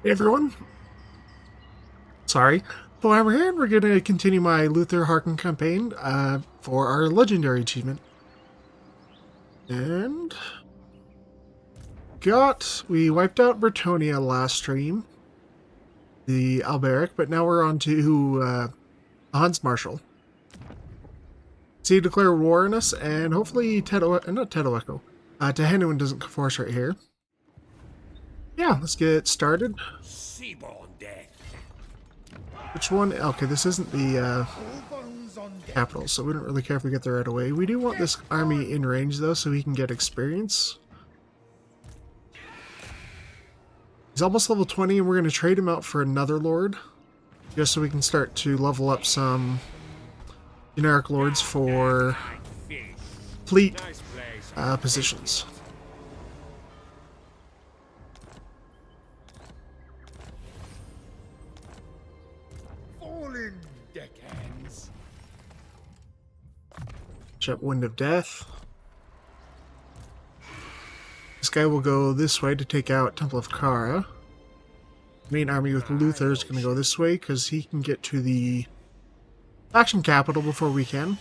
Hey everyone, sorry. So I'm here and we're going to continue my Luther Harkin campaign for our legendary achievement. And we wiped out Bretonia last stream, the Alberic, but now we're on to Hans Marshal. So he declared war on us, and hopefully Tedoeco, Tehenuan doesn't force right here. Yeah, let's get started. Seaborn death. Which one? Okay, this isn't the capital, so we don't really care if we get there right away. We do want this army in range, though, so he can get experience. He's almost level 20, and we're going to trade him out for another lord, just so we can start to level up some generic lords for fleet positions. Fallen deckhands. Check Wind of Death. This guy will go this way to take out Temple of Kara. Main army with Luther is going to go this way because he can get to the faction capital before we can.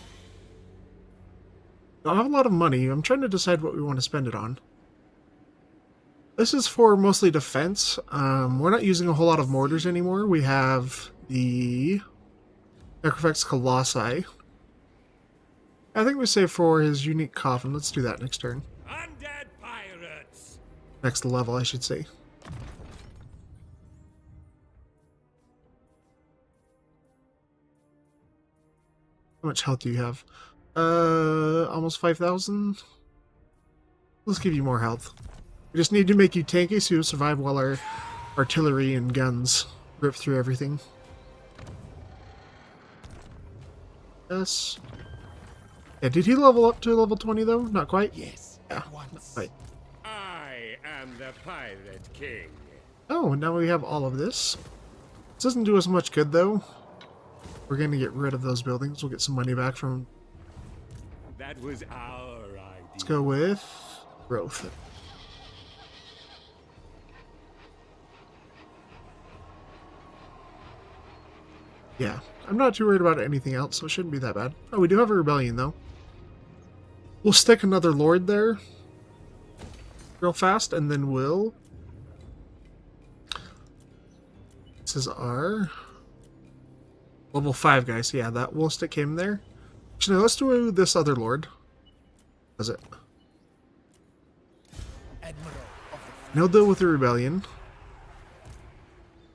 I don't have a lot of money. I'm trying to decide what we want to spend it on. This is for mostly defense. We're not using a whole lot of mortars anymore. We have the Necrofex Colossi. I think we save for his unique coffin. Let's do that next turn. Undead pirates. Next level, I should say. How much health do you have? Almost 5,000. Let's give you more health. We just need to make you tanky so you'll survive while our artillery and guns rip through everything. Yes. Yeah, did he level up to level 20 though? Not quite? Yes. Yeah, Once. not quite. I am the pirate king. Oh, now we have all of this. This doesn't do us much good though. We're going to get rid of those buildings. We'll get some money back from... That was our idea. Let's go with growth. Yeah, I'm not too worried about anything else, so it shouldn't be that bad. Oh, we do have a rebellion though. We'll stick another lord there real fast, and then we'll... This is our level 5 guy, so yeah, that we'll stick him there. Actually, let's do this other lord. Does it? Admiral of And he'll deal with the rebellion.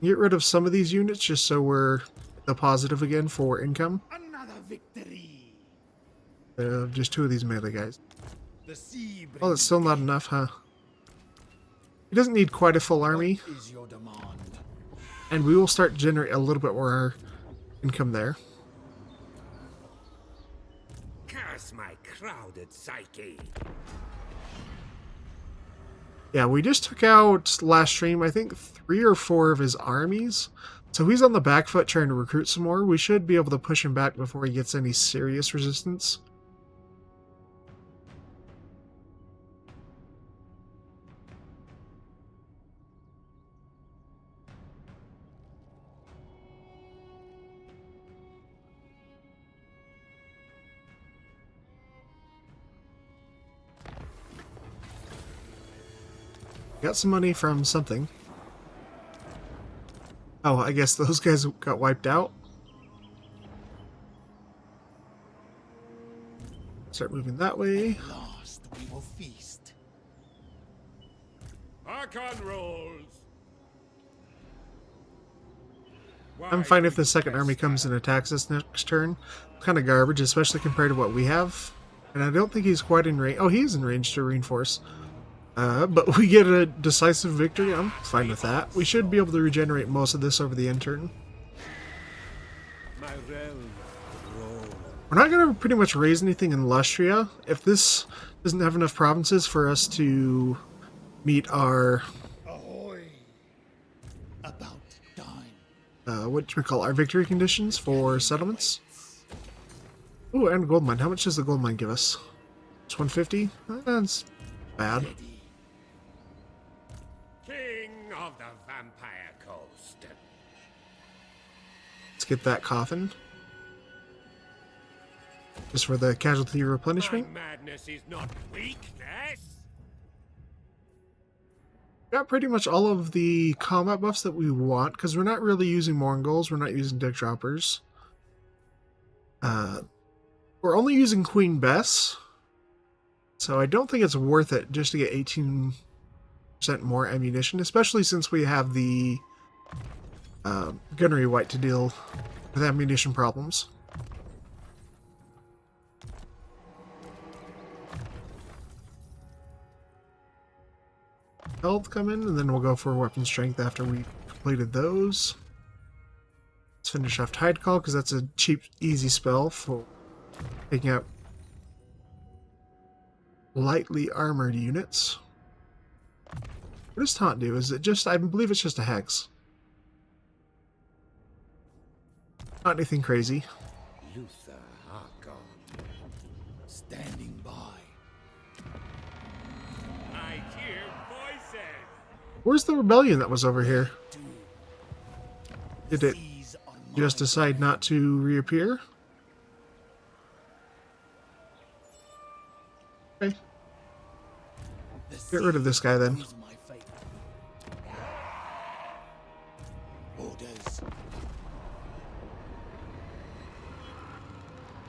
Get rid of some of these units just so we're the positive again for income. Another victory. Just 2 of these melee guys. The sea. Oh, that's still not enough, huh? He doesn't need quite a full army. What is your demand? And we will start generating a little bit more income there. Curse my crowded psyche. Yeah, we just took out last stream, I think 3 or 4 of his armies. So he's on the back foot trying to recruit some more. We should be able to push him back before he gets any serious resistance. Got some money from something. Oh, I guess those guys got wiped out. Start moving that way. At last we will feast. Archon rolls. I'm fine if the second army comes and attacks us next turn. Kind of garbage, especially compared to what we have. And I don't think he's quite in range. Oh, he is in range to reinforce. But we get a decisive victory. I'm fine with that. We should be able to regenerate most of this over the end turn. My realm rolls. We're not going to pretty much raise anything in Lustria. If this doesn't have enough provinces for us to meet our... Ahoy. About time. what do we call our victory conditions for settlements? Oh, and gold mine. How much does the gold mine give us? It's 150? That's bad. King of the vampire Let's get that coffin. Just for the casualty replenishment. My madness is not weakness. Got pretty much all of the combat buffs that we want, because we're not really using Mongols, we're not using Dick Droppers. We're only using Queen Bess, so I don't think it's worth it just to get 18% more ammunition, especially since we have the Gunnery White to deal with ammunition problems. Health come in, and then we'll go for weapon strength after we completed those. Let's finish off Tide Call, because that's a cheap, easy spell for taking out lightly armored units. What does Taunt do? Is it just, I believe it's just a hex. Not anything crazy. Luther Harkon, standing by. I hear voices. Where's the rebellion that was over here? Did it just decide not to reappear? Okay. Get rid of this guy then. Orders.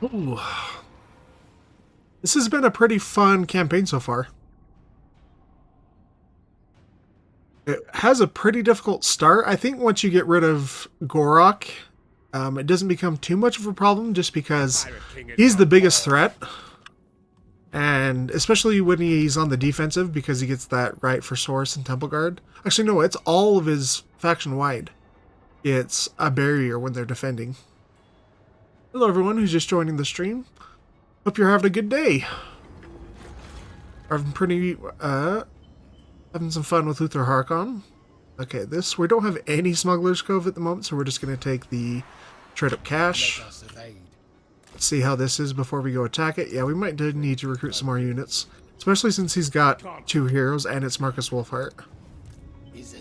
Ooh. This has been a pretty fun campaign so far. It has a pretty difficult start. I think once you get rid of Gorok, it doesn't become too much of a problem just because he's the biggest threat. And especially when he's on the defensive, because he gets that right for Source and Temple Guard. Actually, no, it's all of his faction wide. It's a barrier when they're defending. Hello everyone who's just joining the stream. Hope you're having a good day. Having some fun with Luther Harkon. Okay, we don't have any Smuggler's Cove at the moment, so we're just going to take the trade up cash. Let's see how this is before we go attack it. Yeah, we might need to recruit some more units, especially since he's got 2 heroes and it's Marcus Wolfheart.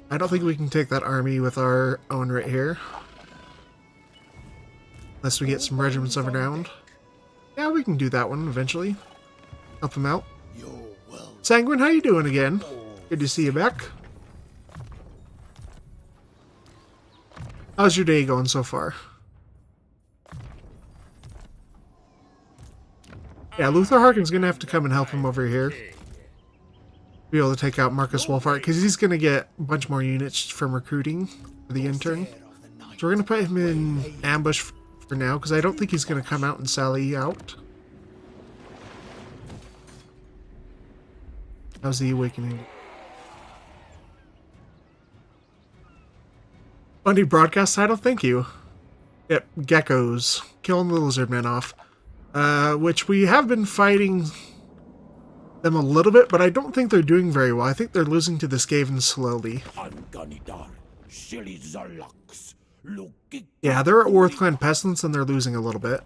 I don't think we can take that army with our own right here. Unless we get some regiments of around. Yeah, we can do that one eventually. Help him out. Sanguine, how you doing again? Good to see you back. How's your day going so far? Yeah, Luther Harkon's going to have to come and help him over here. Be able to take out Marcus Wolfheart, because he's going to get a bunch more units from recruiting for the intern. So we're going to put him in ambush for now, because I don't think he's going to come out and sally out. How's the awakening? Funny broadcast title, thank you. Yep, Geckos. Killing the lizardmen off. Which we have been fighting them a little bit, but I don't think they're doing very well. I think they're losing to the Skaven slowly. Yeah, they're at war with Clan Pestilence and they're losing a little bit.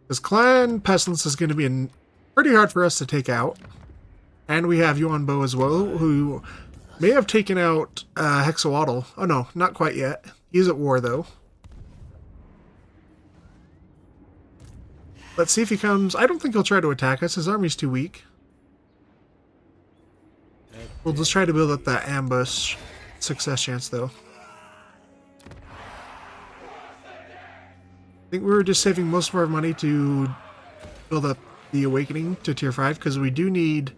Because Clan Pestilence is going to be pretty hard for us to take out. And we have Yuan Bo as well, who may have taken out Hexawaddle. Oh no, not quite yet. He's at war though. Let's see if he comes. I don't think he'll try to attack us. His army's too weak. We'll just try to build up that ambush success chance, though. I think we were just saving most of our money to build up the Awakening to Tier 5, because we do need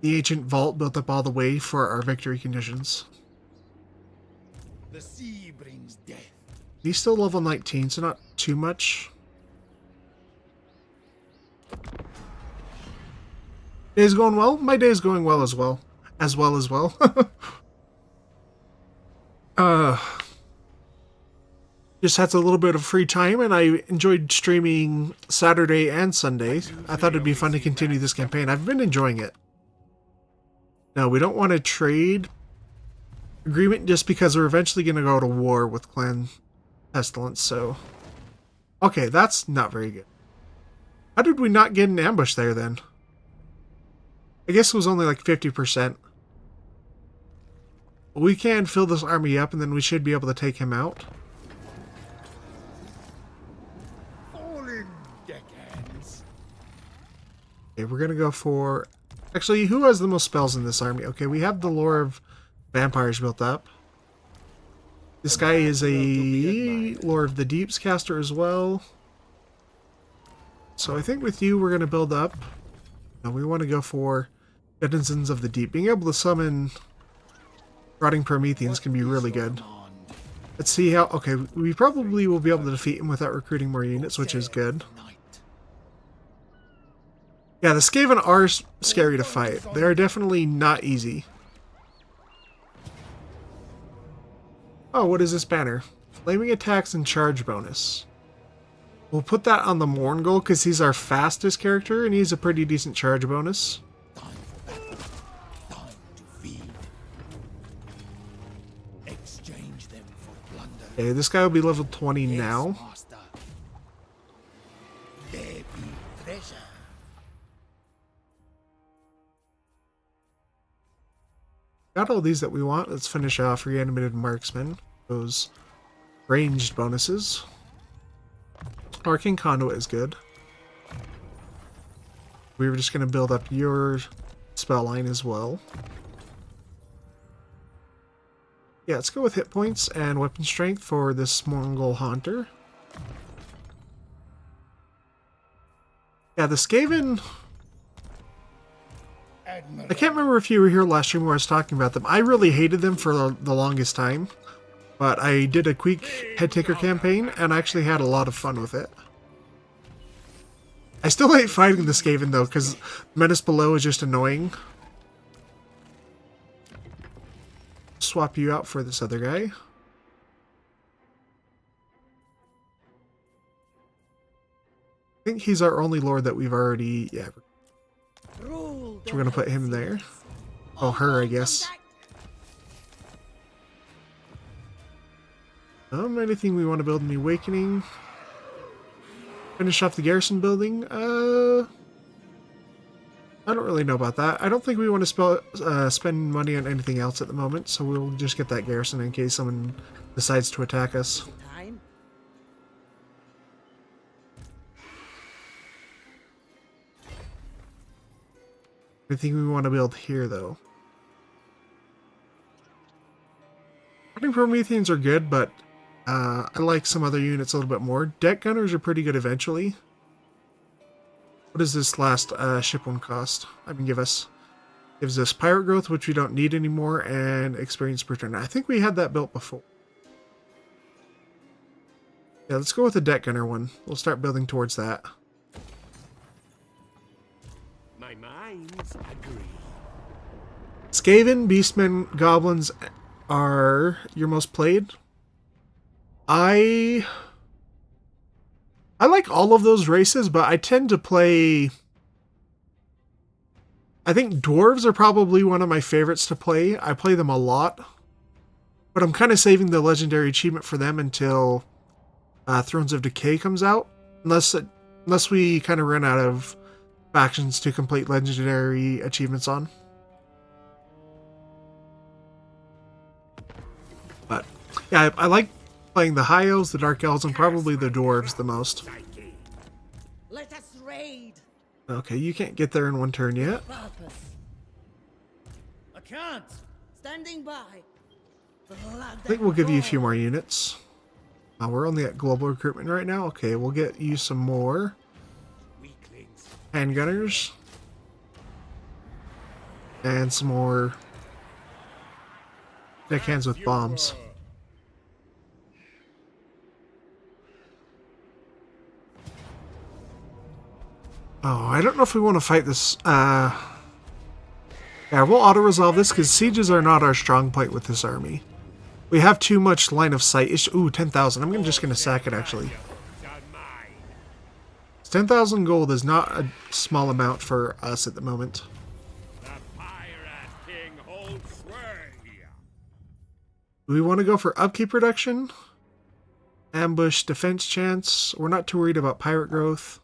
the Ancient Vault built up all the way for our victory conditions. The sea brings death. He's still level 19, so not too much. Day's going well? My day's going well as well. As well. Just had a little bit of free time, and I enjoyed streaming Saturday and Sunday. I thought it'd be fun to continue this campaign. I've been enjoying it. No, we don't want a trade agreement just because we're eventually going to go to war with Clan Pestilence, so... Okay, that's not very good. How did we not get an ambush there, then? I guess it was only like 50%. We can fill this army up, and then we should be able to take him out. Fallen deckhands. Okay, we're gonna go for... Actually, who has the most spells in this army? Okay, we have the lore of vampires built up. This guy is a Lore of the Deeps caster as well. So I think with you we're gonna build up. Now we want to go for Denizens of the Deep. Being able to summon Rotting Prometheans can be really good. Let's see how... Okay, we probably will be able to defeat him without recruiting more units, which is good. Yeah, the Skaven are scary to fight. They are definitely not easy. Oh, what is this banner? Flaming attacks and charge bonus. We'll put that on the Morngul because he's our fastest character and he's a pretty decent charge bonus. Time to feed. Exchange them for plunder. Okay, this guy will be level 20 Yes, now. master. There be treasure. Got all these that we want. Let's finish off Reanimated Marksman. Those ranged bonuses. Arcane Conduit is good. We were just going to build up your spell line as well. Yeah, let's go with hit points and weapon strength for this Mongol Haunter. Yeah, the Skaven... I can't remember if you were here last stream where I was talking about them. I really hated them for the longest time. But I did a quick head taker campaign and I actually had a lot of fun with it. I still hate fighting the Skaven though, because Menace Below is just annoying. Swap you out for this other guy. I think he's our only lord that we've already... Yeah. So we're gonna put him there. Oh, her, I guess. Anything we want to build in the Awakening? Finish off the garrison building? I don't really know about that. I don't think we want to spend money on anything else at the moment, so we'll just get that garrison in case someone decides to attack us. Anything we want to build here, though? I think Prometheans are good, but I like some other units a little bit more. Deck Gunners are pretty good eventually. What does this last ship one cost? I mean, gives us Pirate Growth, which we don't need anymore, and Experience per turn. I think we had that built before. Yeah, let's go with the Deck Gunner one. We'll start building towards that. My minds agree. Skaven, Beastmen, Goblins are your most played. I like all of those races, but I tend to play... I think Dwarves are probably one of my favorites to play. I play them a lot. But I'm kind of saving the Legendary achievement for them until Thrones of Decay comes out. Unless we kind of run out of factions to complete Legendary achievements on. But, yeah, I like playing the High Elves, the Dark Elves, and probably the Dwarves the most. Let us raid. Okay, you can't get there in one turn yet. Purpose. I can't. Standing by. I think we'll give you a few more units. We're only at global recruitment right now. Okay, we'll get you some more Weaklings. handgunners. And some more deckhands with bombs. Oh, I don't know if we want to fight this. Yeah, we'll auto-resolve this because sieges are not our strong point with this army. We have too much line of sight. Ooh, 10,000. I'm just going to sack it, actually. 10,000 gold is not a small amount for us at the moment. The pirate king holds sway. Do we want to go for upkeep reduction? Ambush, defense chance? We're not too worried about pirate growth.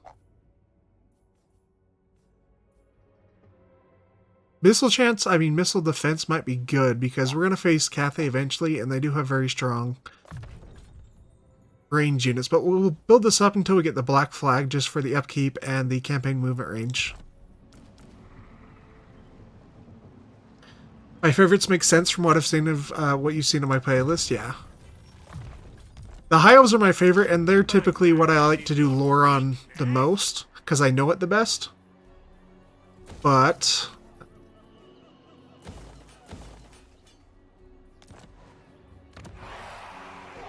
Missile chance, I mean missile defense might be good because we're going to face Cathay eventually and they do have very strong range units, but we'll build this up until we get the black flag just for the upkeep and the campaign movement range. My favorites make sense from what I've seen of what you've seen in my playlist, yeah. The High Elves are my favorite, and they're typically what I like to do lore on the most, because I know it the best. But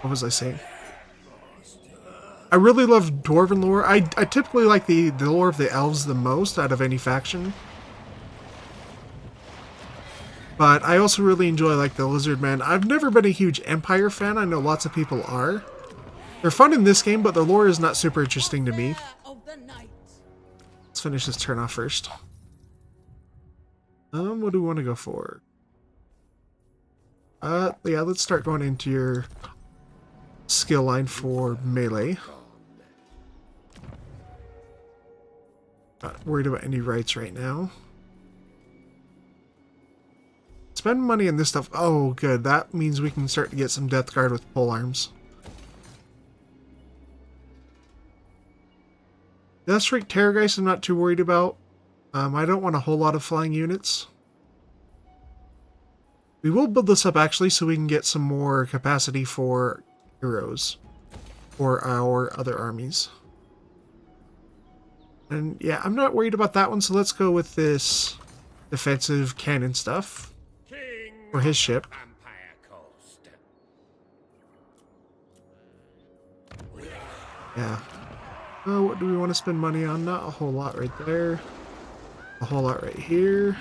what was I saying? I really love Dwarven lore. I typically like the lore of the Elves the most out of any faction. But I also really enjoy like the Lizardmen. I've never been a huge Empire fan. I know lots of people are. They're fun in this game, but their lore is not super interesting to me. Let's finish this turn off first. What do we want to go for? Yeah, let's start going into your skill line for melee. Not worried about any rights right now. Spend money on this stuff. Oh, good. That means we can start to get some Death Guard with polearms. Deathstreak Terrorgeist I'm not too worried about. I don't want a whole lot of flying units. We will build this up actually so we can get some more capacity for heroes for our other armies. And yeah, I'm not worried about that one, so let's go with this defensive cannon stuff. For his ship. Yeah. Oh, what do we want to spend money on? Not a whole lot right there. A whole lot right here.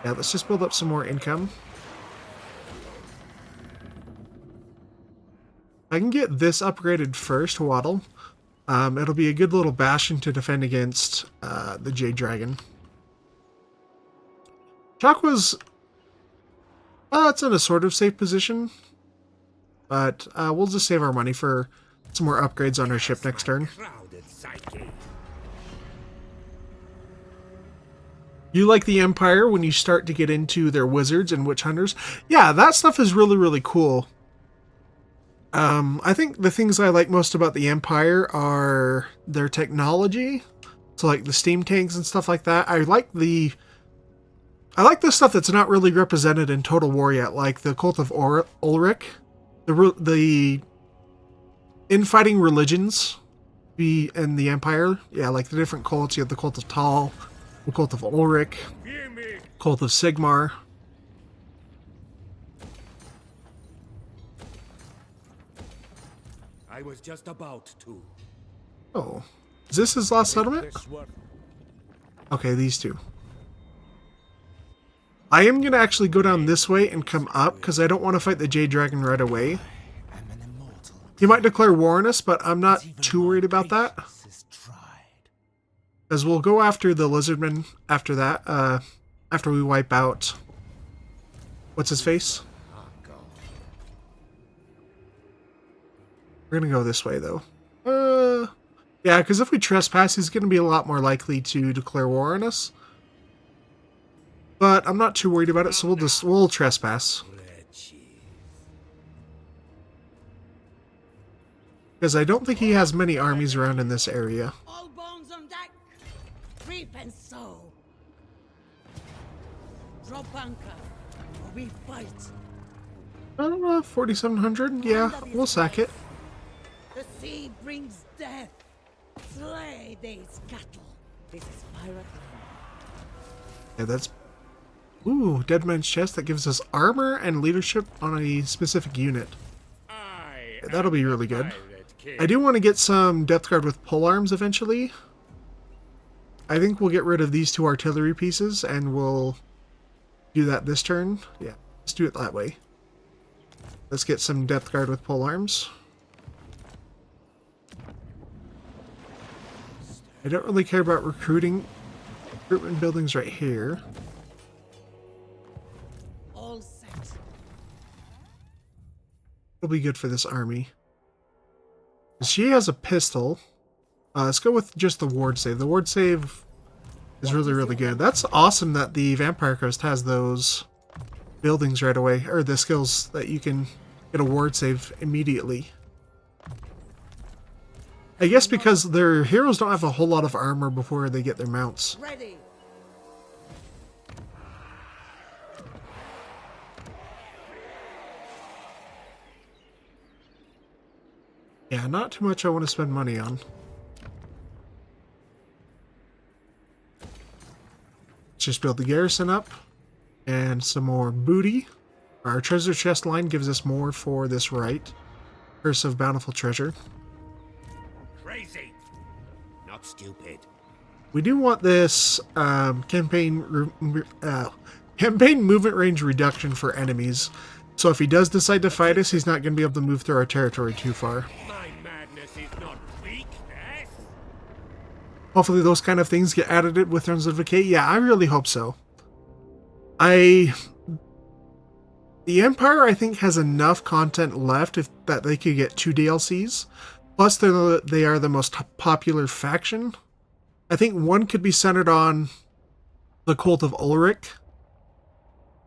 Yeah, let's just build up some more income. I can get this upgraded first, Waddle. It'll be a good little bastion to defend against the Jade Dragon. Chakwa's, it's in a sort of safe position, but we'll just save our money for some more upgrades on our ship next turn. You like the Empire when you start to get into their wizards and witch hunters? Yeah, that stuff is really, really cool. I think the things I like most about the Empire are their technology. So like the steam tanks and stuff like that. I like the stuff that's not really represented in Total War yet, like the Cult of Ulrich, the infighting religions in the Empire. Yeah, like the different cults. You have the Cult of Tal, the Cult of Ulrich, Cult of Sigmar. I was just about to. Oh, is this his last settlement? Okay, these two. I am going to actually go down this way and come up, because I don't want to fight the Jade Dragon right away. He might declare war on us, but I'm not too worried about that. As we'll go after the Lizardmen after that, after we wipe out... What's his face? We're going to go this way, though. Yeah, because if we trespass, he's going to be a lot more likely to declare war on us. But I'm not too worried about it, so we'll trespass. Because I don't think he has many armies around in this area. All bones on deck. Reap and sow. Drop anchor, or we fight. 4,700? Yeah, we'll sack it. The sea brings death. Slay these cattle. This is pirate land. Yeah, that's... Ooh, Dead Man's Chest that gives us armor and leadership on a specific unit. Yeah, that'll be really good. I do want to get some Death Guard with polearms eventually. I think we'll get rid of these two artillery pieces and we'll do that this turn. Yeah, let's do it that way. Let's get some Death Guard with polearms. I don't really care about recruitment buildings right here. All set. It'll be good for this army. She has a pistol. Let's go with just the ward save. The ward save is really, really good. That's awesome that the Vampire Coast has those buildings right away, or the skills that you can get a ward save immediately. I guess because their heroes don't have a whole lot of armor before they get their mounts. Ready. Yeah, not too much I want to spend money on. Let's just build the garrison up. And some more booty. Our treasure chest line gives us more for this right. Curse of Bountiful Treasure. Crazy. Not stupid. We do want this campaign movement range reduction for enemies. So if he does decide to fight us, he's not going to be able to move through our territory too far. My madness is not weakness. Hopefully those kind of things get added with Thrones of Decay. Yeah, I really hope so. The Empire, I think, has enough content left that they could get 2 DLCs. Plus, they are the most popular faction. I think one could be centered on the Cult of Ulrich.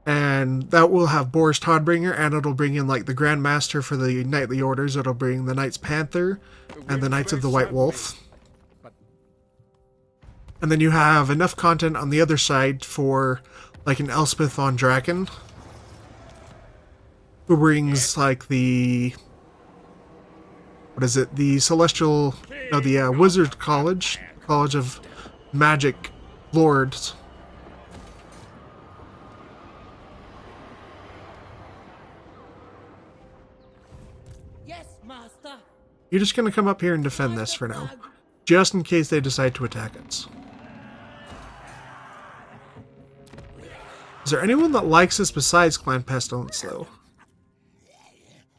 And that will have Boris Todbringer, and it'll bring in, like, the Grand Master for the Knightly Orders. It'll bring the Knights Panther and the Knights of the White Wolf. And then you have enough content on the other side for, like, an Elspeth von Draken, who brings, like, the... What is it? The Celestial... No, the Wizard College. College of Magic Lords. Yes, master. You're just going to come up here and defend this for now. Just in case they decide to attack us. Is there anyone that likes this besides Clan Pestilence, though?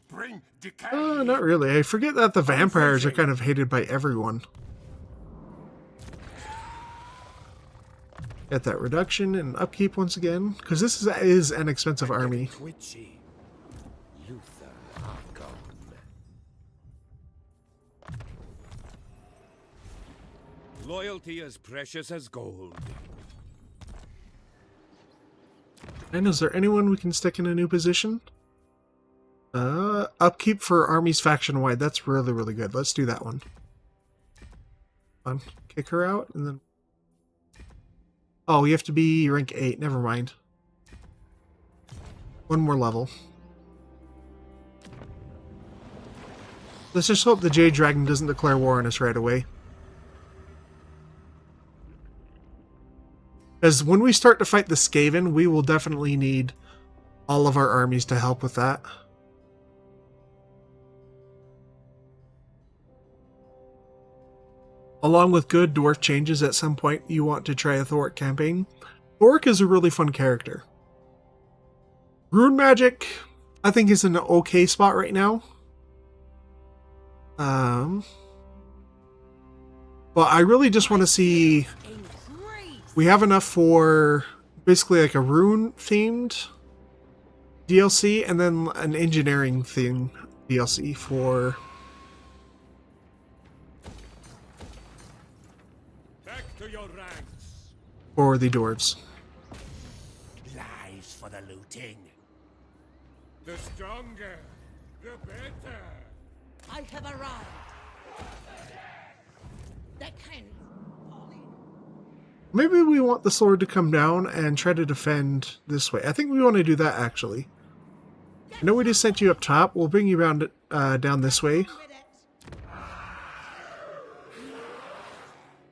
Bring decay. Not really. I forget that the vampires are kind of hated by everyone. Get that reduction and upkeep once again, because this is an expensive army. Twitchy. Luther Harkon. Loyalty as precious as gold. And is there anyone we can stick in a new position? Upkeep for armies faction wide. That's really, really good. Let's do that one. Come on, kick her out, and then... Oh, you have to be rank 8. Never mind. One more level. Let's just hope the Jade Dragon doesn't declare war on us right away. Because when we start to fight the Skaven, we will definitely need all of our armies to help with that. Along with good dwarf changes at some point you want to try a Thoric campaign. Thoric is a really fun character. Rune Magic, I think, is in an okay spot right now. But I really just want to see... We have enough for basically like a rune-themed DLC and then an engineering-themed DLC for... Back to your ranks. for the dwarves. Lies for the looting. The stronger, the better. I have arrived. Deckhand. Maybe we want the sword to come down and try to defend this way. I think we want to do that, actually. I know we just sent you up top. We'll bring you around down this way.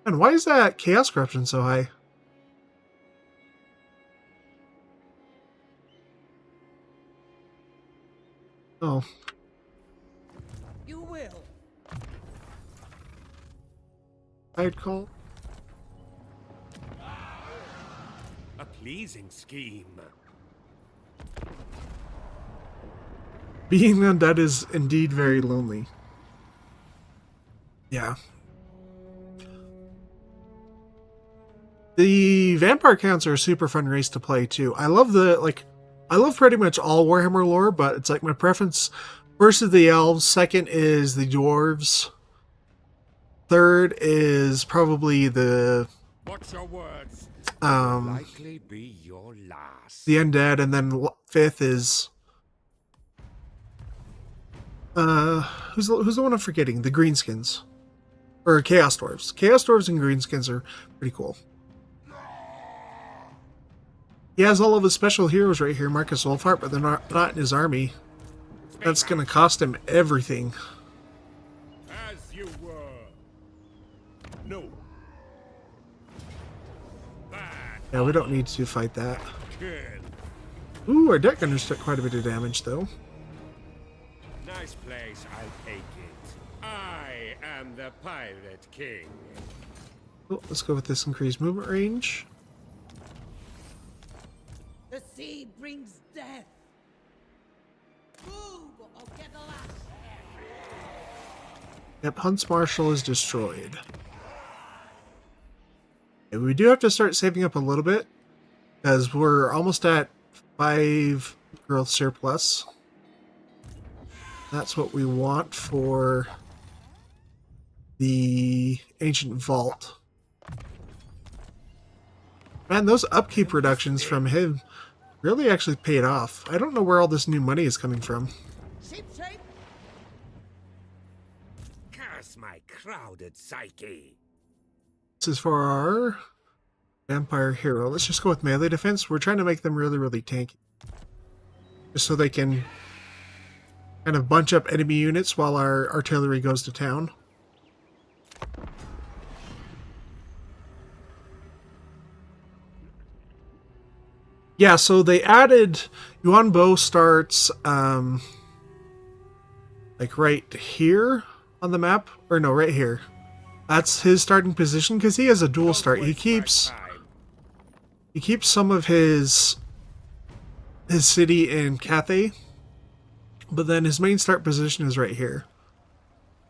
And why is that chaos corruption so high? Oh. You will. I'd call. A pleasing scheme. Being undead is indeed very lonely. Yeah. The vampire counts are a super fun race to play too. I love I love pretty much all Warhammer lore, but it's like my preference. First is the elves, second is the dwarves, third is probably the Watch your words. Likely be your last. the undead, and then fifth is who's the one I'm forgetting? The greenskins. Or Chaos Dwarves. Chaos Dwarves and greenskins are pretty cool. He has all of his special heroes right here, Marcus Wolfhart, but they're not in his army. That's going to cost him everything. As you were. No. Bad Yeah, we don't need to fight that. kill. Ooh, our deck gunners took quite a bit of damage, though. Nice place, I'll take it. I am the Pirate King. Oh, let's go with this increased movement range. The sea brings death. Move or get a lash. Yep, Hunts Marshal is destroyed. Okay, we do have to start saving up a little bit, because we're almost at 5 growth surplus. That's what we want for the Ancient Vault. Man, those upkeep reductions from him really actually paid off. I don't know where all this new money is coming from. Ship shape. Curse my crowded psyche. This is for our Vampire Hero. Let's just go with melee defense. We're trying to make them really, really tanky. Just so they can kind of bunch up enemy units while our artillery goes to town. Yeah, so they added Yuan Bo starts like right here on the map, or no, right here. That's his starting position because he has a dual start. He keeps some of his city in Cathay, but then his main start position is right here.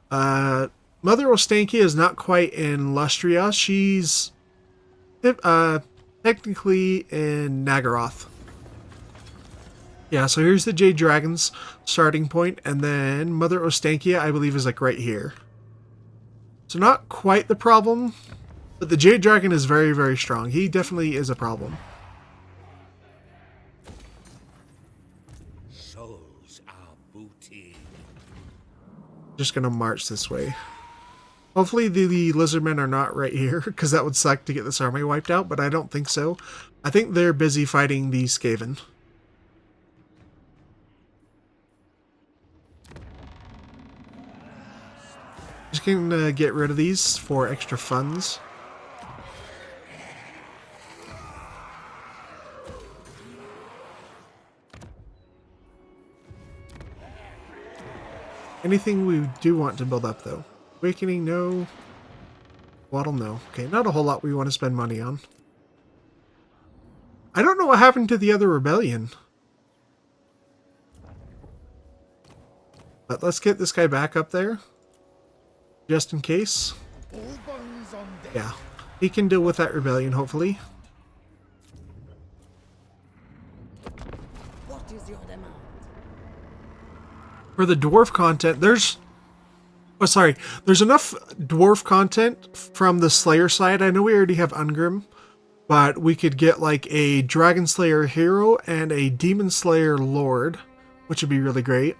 Mother Ostankia is not quite in Lustria. She's technically in Nagaroth. Yeah, so here's the Jade Dragon's starting point, and then Mother Ostankia, I believe, is like right here. So not quite the problem, but the Jade Dragon is very, very strong. He definitely is a problem. Souls are booty. Just gonna march this way. Hopefully the lizardmen are not right here, because that would suck to get this army wiped out, but I don't think so. I think they're busy fighting the Skaven. Just gonna get rid of these for extra funds. Anything we do want to build up, though. Awakening, no. Waddle, no. Okay, not a whole lot we want to spend money on. I don't know what happened to the other rebellion. But let's get this guy back up there. Just in case. All bones on deck. Yeah, he can deal with that rebellion, hopefully. What is your demand? For the dwarf content, there's enough dwarf content from the Slayer side. I know we already have Ungrim, but we could get like a Dragon Slayer hero and a Demon Slayer Lord, which would be really great.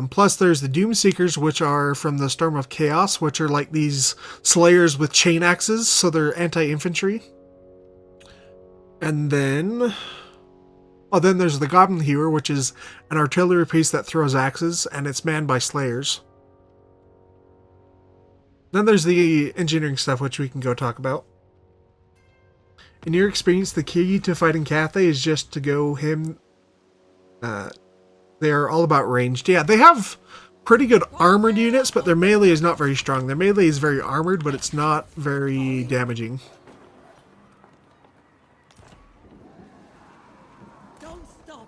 Plus there's the Doom Seekers, which are from the Storm of Chaos, which are like these Slayers with chain axes, so they're anti-infantry. And then... oh, then there's the Goblin Hewer, which is an artillery piece that throws axes, and it's manned by Slayers. Then there's the engineering stuff, which we can go talk about. In your experience, the key to fighting Cathay is just to go him... they're all about ranged. Yeah, they have pretty good armored units, but their melee is not very strong. Their melee is very armored, but it's not very damaging. Don't stop.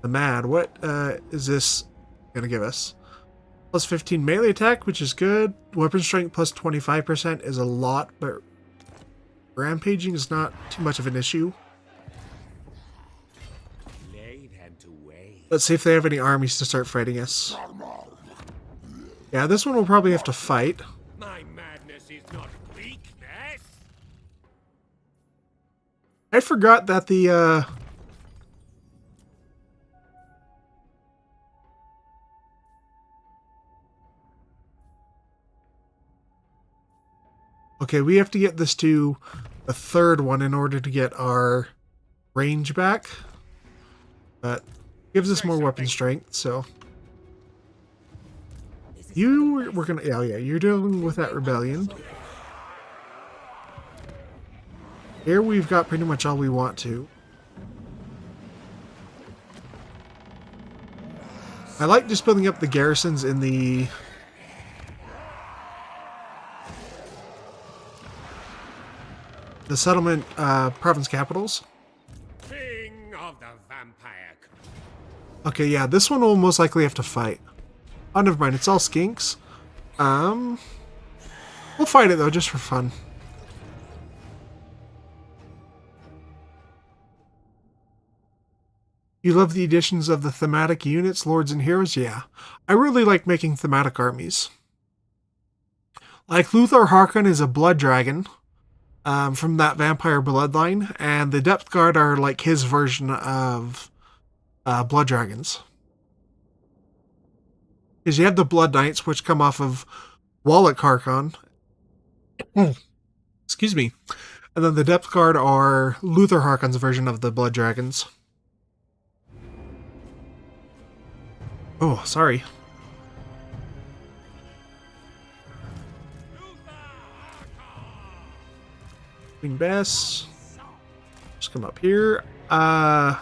The Mad, what is this going to give us? Plus 15 melee attack, which is good. Weapon strength plus 25% is a lot, but rampaging is not too much of an issue. Let's see if they have any armies to start fighting us. Yeah, this one we'll probably have to fight. My madness is not real. I forgot that the okay, we have to get this to a third one in order to get our range back. But gives us more weapon strength, so you were gonna, yeah, you're dealing with that rebellion. Here we've got pretty much all we want to. I like just building up the garrisons in the settlement province capitals. King of the vampire. Okay, yeah, this one will most likely have to fight. Oh, never mind, it's all skinks. We'll fight it though, just for fun. You love the additions of the thematic units, lords and heroes? Yeah. I really like making thematic armies. Like Luthor Harkon is a blood dragon from that vampire bloodline, and the Depth Guard are like his version of blood dragons. Because you have the Blood Knights, which come off of Wallach Harkon. Excuse me. And then the Depth Guard are Luthor Harkon's version of the blood dragons. Oh, sorry. Queen Bess. Just come up here. I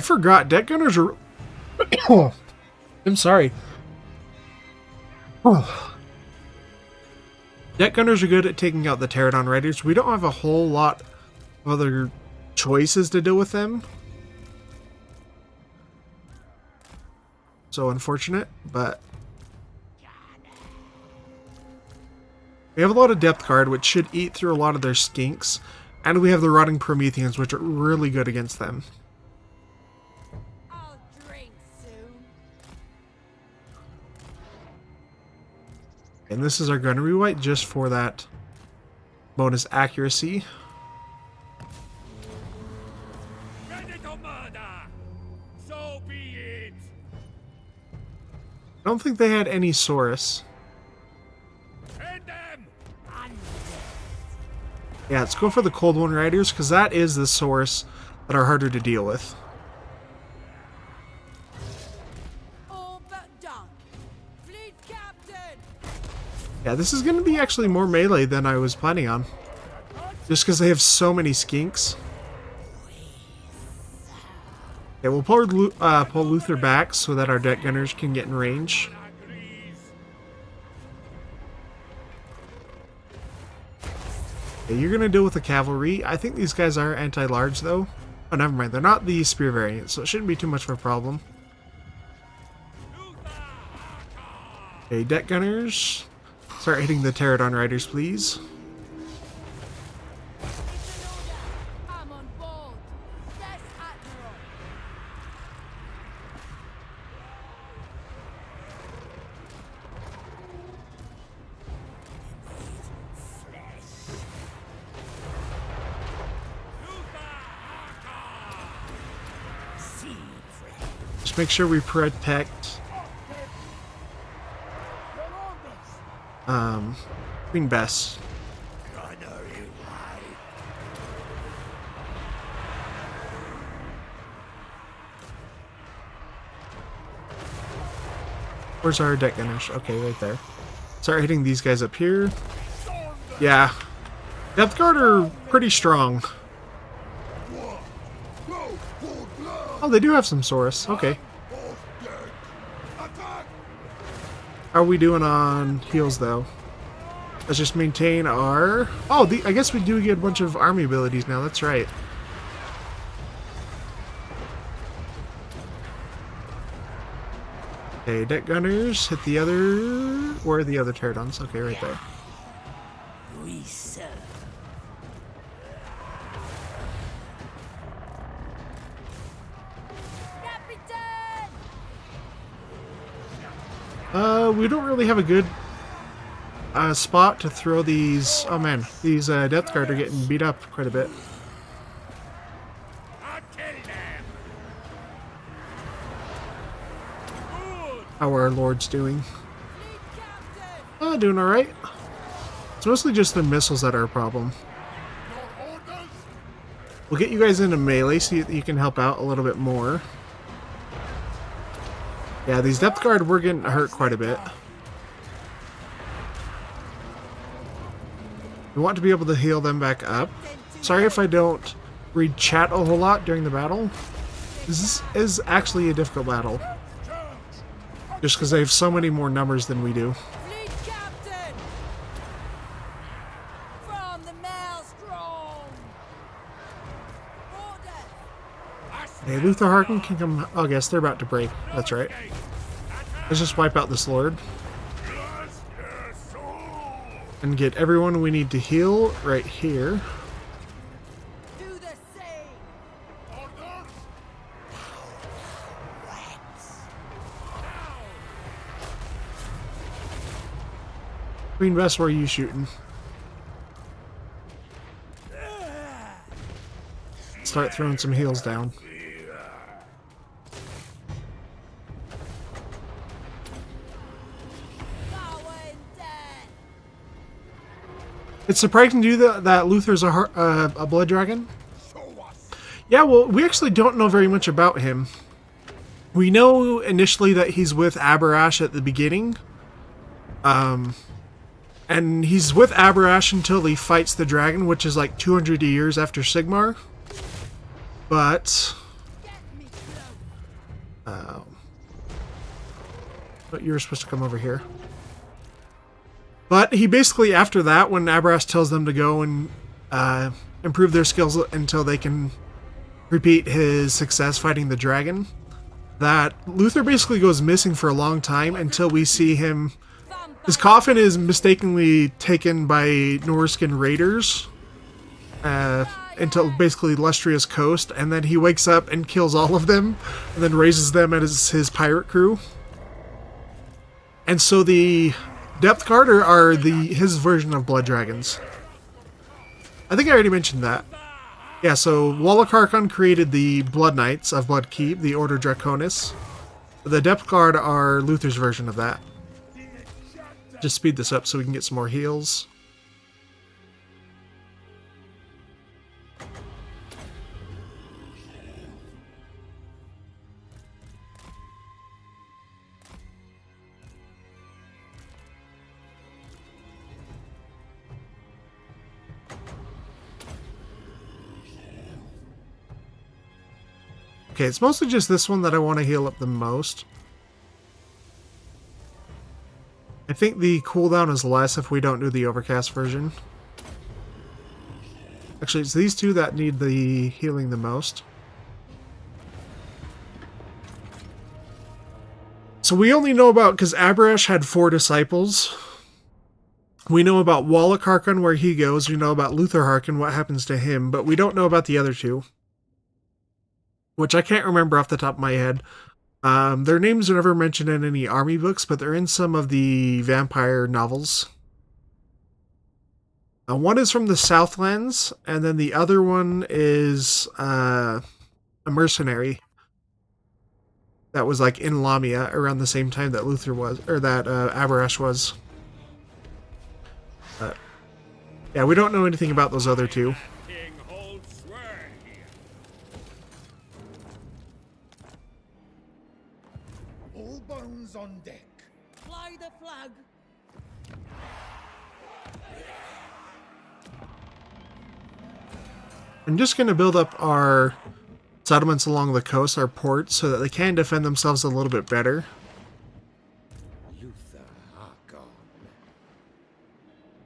forgot. Deck Gunners are... Oh, I'm sorry. Oh. Deck Gunners are good at taking out the Pterodon Riders. We don't have a whole lot of other choices to deal with them. So unfortunate, but we have a lot of Depth Guard, which should eat through a lot of their skinks, and we have the Rotting Prometheans, which are really good against them. I'll drink soon. And this is our Gunnery White, just for that bonus accuracy. Ready to murder. So be it. I don't think they had any Saurus. Hit them. Yeah, let's go for the Cold One Riders, because that is the Saurus that are harder to deal with. All but done. Fleet captain. Yeah, this is going to be actually more melee than I was planning on. Just because they have so many skinks. Okay, we'll pull Luther back so that our deck gunners can get in range. Okay, you're going to deal with the cavalry. I think these guys are anti-large though. Oh, never mind. They're not the spear variant, so it shouldn't be too much of a problem. Okay, deck gunners. Start hitting the Pterodon Riders, please. I'm on board. Yes, Admiral. Just make sure we protect Queen Bess. Where's our deck gunners? Okay, right there. Start hitting these guys up here. Yeah. Depth Guard are pretty strong. Oh, they do have some Saurus. Okay. How are we doing on heals, though? Let's just maintain our... Oh, I guess we do get a bunch of army abilities now. That's right. Okay, deck gunners. Hit the other... Where are the other Pterodons? Okay, right there. We serve. We don't really have a good spot to throw these... Oh man, these Depth Guard are getting beat up quite a bit. how our lord's doing. Doing alright. It's mostly just the missiles that are a problem. We'll get you guys into melee so you can help out a little bit more. Yeah, these depth guard, we're getting hurt quite a bit. We want to be able to heal them back up. Sorry if I don't read chat a whole lot during the battle. This is actually a difficult battle. Just because they have so many more numbers than we do. Fleet captain! From the Maelstrom! Order! Hey, Luther Harkin can come... Oh, I guess they're about to break. That's right. Let's just wipe out this lord. And get everyone we need to heal right here. Do the same! Queen Vest, where are you shooting? Start throwing some heals down. Power and death! It's surprising to you that Luther's a blood dragon. Yeah, well, we actually don't know very much about him. We know initially that he's with Aberash at the beginning. And he's with Aberash until he fights the dragon, which is like 200 years after Sigmar. But... but you were supposed to come over here. But he basically, after that, when Aberash tells them to go and improve their skills until they can repeat his success fighting the dragon, that Luther basically goes missing for a long time until we see him... His coffin is mistakenly taken by Norscan raiders until basically Lustria's coast, and then he wakes up and kills all of them, and then raises them as his pirate crew. And so the Depth Guard are his version of blood dragons. I think I already mentioned that. Yeah, so Walakarkon created the Blood Knights of Blood Keep, the Order Draconis. The Depth Guard are Luther's version of that. Just speed this up so we can get some more heals. Okay, it's mostly just this one that I want to heal up the most. I think the cooldown is less if we don't do the Overcast version. Actually, it's these two that need the healing the most. So we only know about, because Aberash had 4 disciples. We know about Wallach Harkon, where he goes. We know about Luther Harkon, what happens to him. But we don't know about the other two. Which I can't remember off the top of my head. Their names are never mentioned in any army books, but they're in some of the vampire novels. One is from the Southlands, and then the other one is a mercenary that was like in Lamia around the same time that Luther was, or that Aberash was. Yeah, we don't know anything about those other two. King holds sway. All bones on deck. Fly the flag! I'm just going to build up our settlements along the coast, our ports, so that they can defend themselves a little bit better. Luther Harkon.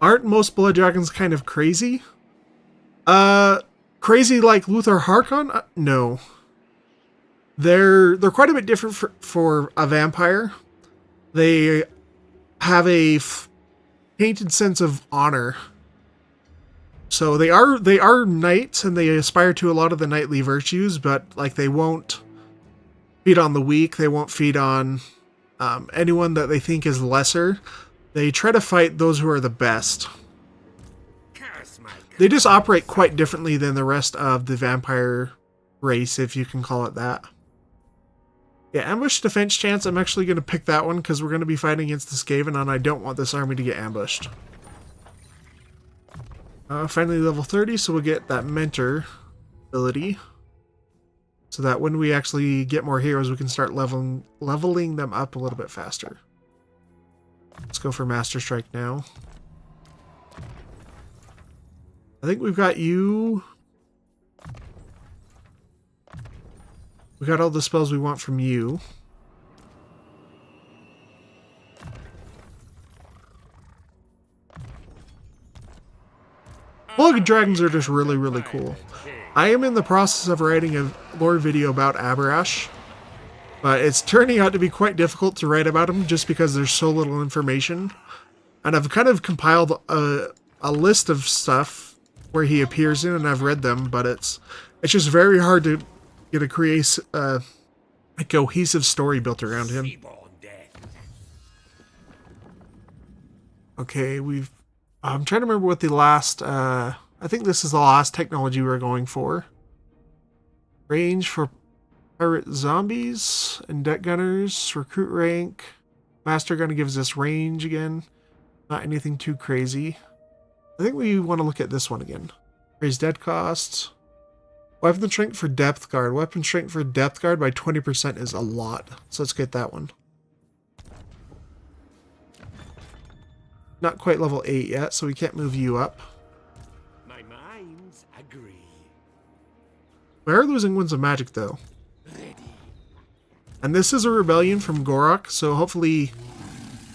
Aren't most blood dragons kind of crazy? Crazy like Luther Harkon? No. They're quite a bit different for a vampire. They have a painted sense of honor. So they are knights, and they aspire to a lot of the knightly virtues, but like they won't feed on the weak. They won't feed on anyone that they think is lesser. They try to fight those who are the best. Curse my They just operate quite differently than the rest of the vampire race, if you can call it that. Yeah, ambush defense chance, I'm actually going to pick that one because we're going to be fighting against the Skaven and I don't want this army to get ambushed. Finally level 30, so we'll get that mentor ability. So that when we actually get more heroes, we can start leveling them up a little bit faster. Let's go for Master Strike now. I think we've got you. We got all the spells we want from you. Look, dragons are just really, really cool. I am in the process of writing a lore video about Aberash, but it's turning out to be quite difficult to write about him just because there's so little information. And I've kind of compiled a list of stuff where he appears in, and I've read them, but it's just very hard to get a cohesive story built around him. Okay, I'm trying to remember what the last, I think this is the last technology we're going for. Range for pirate zombies and deck gunners, recruit rank. Master gunner gives us range again. Not anything too crazy. I think we want to look at this one again. Raise dead costs. Weapon strength for depth guard. Weapon strength for depth guard by 20% is a lot. So let's get that one. Not quite level 8 yet, so we can't move you up. My minds agree. We are losing Winds of Magic, though. And this is a rebellion from Gorok, so hopefully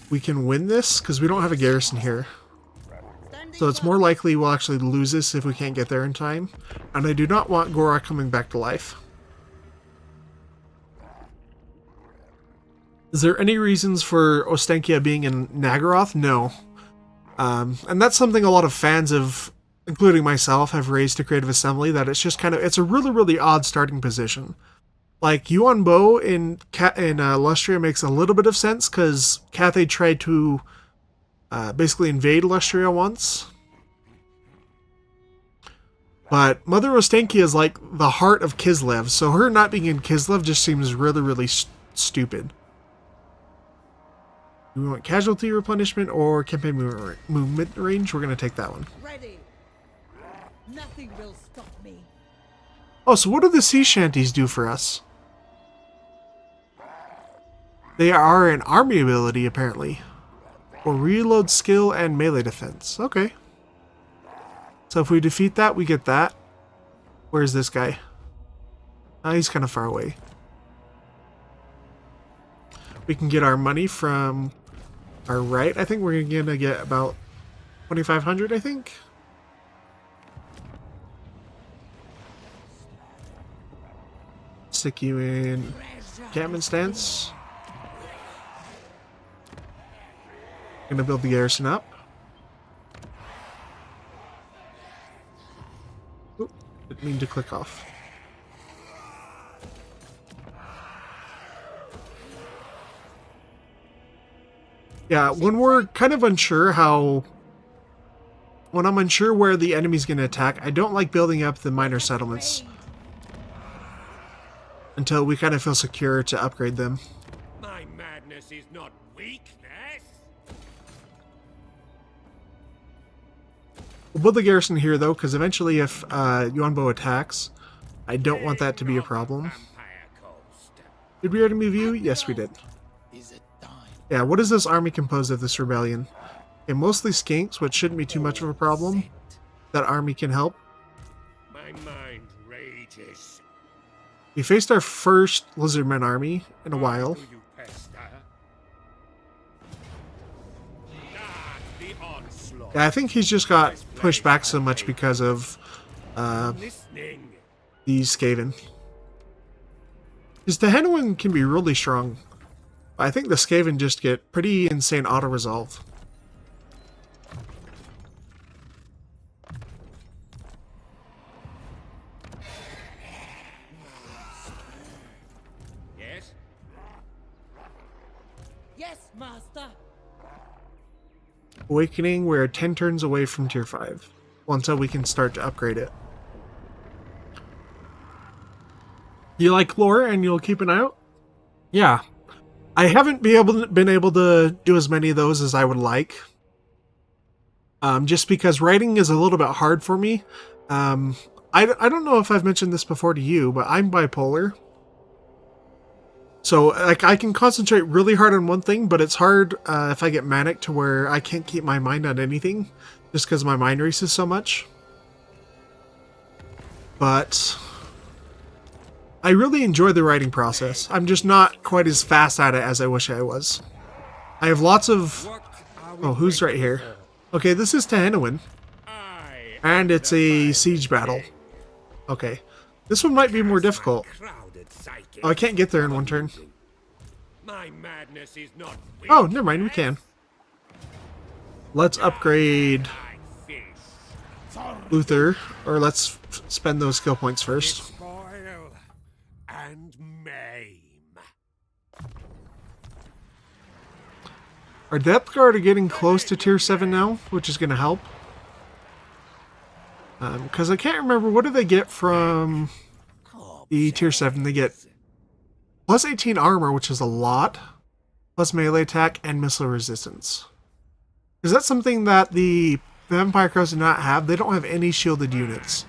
we can win this, because we don't have a garrison here. So it's more likely we'll actually lose this if we can't get there in time. And I do not want Gorok coming back to life. Is there any reasons for Ostenkia being in Nagaroth? No. And that's something a lot of fans have, including myself, have raised to Creative Assembly, that it's just kind of, it's a really, really odd starting position. Like, Yuan Bo in Lustria makes a little bit of sense, because Cathay tried to basically invade Lustria once. But Mother Ostenkia is like the heart of Kislev, so her not being in Kislev just seems really, really stupid. Do we want casualty replenishment or campaign movement range? We're going to take that one. Ready. Nothing will stop me. Oh, so what do the sea shanties do for us? They are an army ability, apparently. Or reload skill and melee defense. Okay. So if we defeat that, we get that. Where's this guy? He's kind of far away. We can get our money from our right. I think we're going to get about 2,500, I think. Stick you in encampment stance. Gonna build the garrison up. Oop, didn't mean to click off. Yeah, when we're kind of unsure when I'm unsure where the enemy's gonna attack, I don't like building up the minor settlements until we kind of feel secure to upgrade them. My madness is not weakness. We'll build the garrison here, though, because eventually if Yuanbo attacks, I don't want that to be a problem. Did we already move you? Yes, we did. Yeah, what is this army composed of, this rebellion? Okay, mostly skinks, which shouldn't be too much of a problem. That army can help. My mind rages. We faced our first Lizardmen army in a while. Yeah, I think he's just got pushed back so much because of these Skaven. Because the Hanuan can be really strong. I think the Skaven just get pretty insane auto-resolve. Yes? Yes, master. Awakening, we're 10 turns away from tier 5. Well, until we can start to upgrade it. You like lore and you'll keep an eye out? yeah, I haven't been able to do as many of those as I would like. Just because writing is a little bit hard for me. I don't know if I've mentioned this before to you, but I'm bipolar. So, like, I can concentrate really hard on one thing, but it's hard if I get manic to where I can't keep my mind on anything, just because my mind races so much. But I really enjoy the writing process. I'm just not quite as fast at it as I wish I was. I have lots of... Oh, who's right here? Okay, this is Tahanawin. And it's a siege battle. Okay. This one might be more difficult. Oh, I can't get there in one turn. My madness is not Oh, never mind, we can. Let's upgrade Luther, or let's spend those skill points first. Spoil and maim. Our depth guard are getting close to tier 7 now, which is going to help. Because I can't remember, what do they get from the tier 7? They get plus 18 armor, which is a lot, plus melee attack and missile resistance. Is that something that the Vampire Crows do not have? They don't have any shielded units.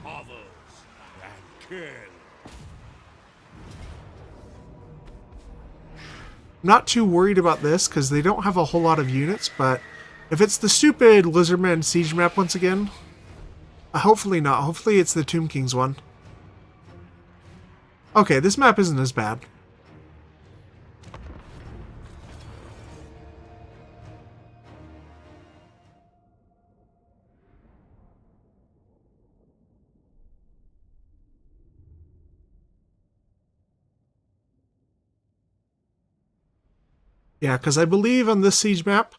Not too worried about this because they don't have a whole lot of units, but if it's the stupid Lizardman siege map once again, hopefully not. Hopefully it's the Tomb Kings one. Okay, this map isn't as bad. Yeah, because I believe on this siege map,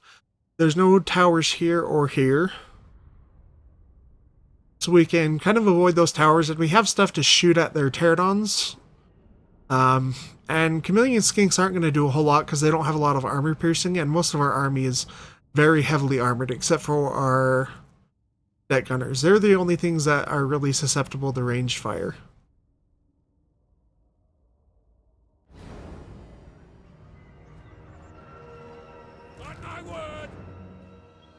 there's no towers here or here. So we can kind of avoid those towers, and we have stuff to shoot at their pterodons. And chameleon skinks aren't going to do a whole lot because they don't have a lot of armor piercing, and most of our army is very heavily armored, except for our deck gunners. They're the only things that are really susceptible to ranged fire.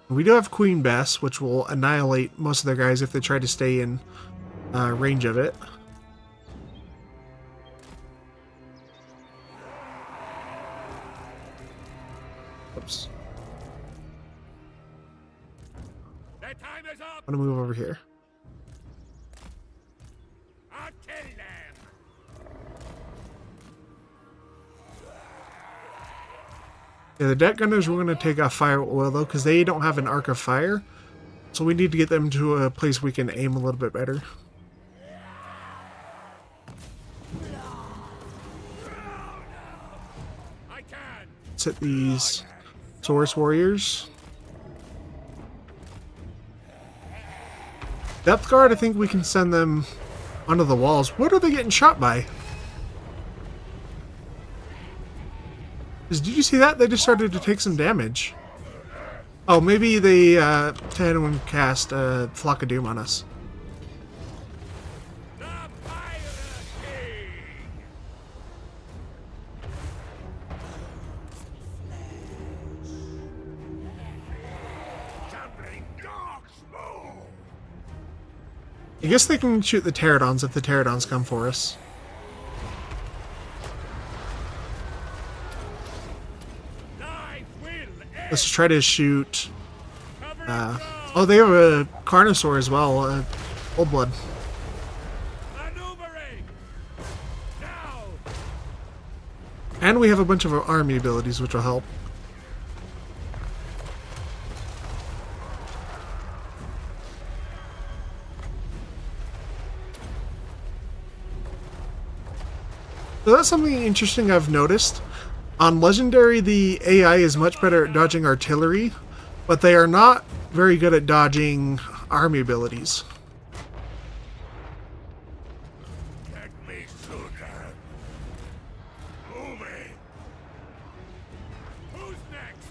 We do have Queen Bess, which will annihilate most of their guys if they try to stay in range of it. Oops. Their time is up. I'm gonna move over here. I'll kill them. Yeah, the deck gunners we're going to take off fire oil though, because they don't have an arc of fire. So we need to get them to a place we can aim a little bit better. I can. Let's hit these Taurus warriors. Depth guard, I think we can send them onto the walls. What are they getting shot by? Did you see that? They just started to take some damage. Oh, maybe they Tahanawin cast Flock of Doom on us. The Pirate King. Jumping dog smoke. I guess they can shoot the pterodons if the pterodons come for us. Let's try to shoot. Oh, they have a Carnosaur as well. Old Blood. And we have a bunch of army abilities, which will help. So that's something interesting I've noticed. On Legendary, the AI is much better at dodging artillery, but they are not very good at dodging army abilities. Let me shoot them. Moving. Who's next?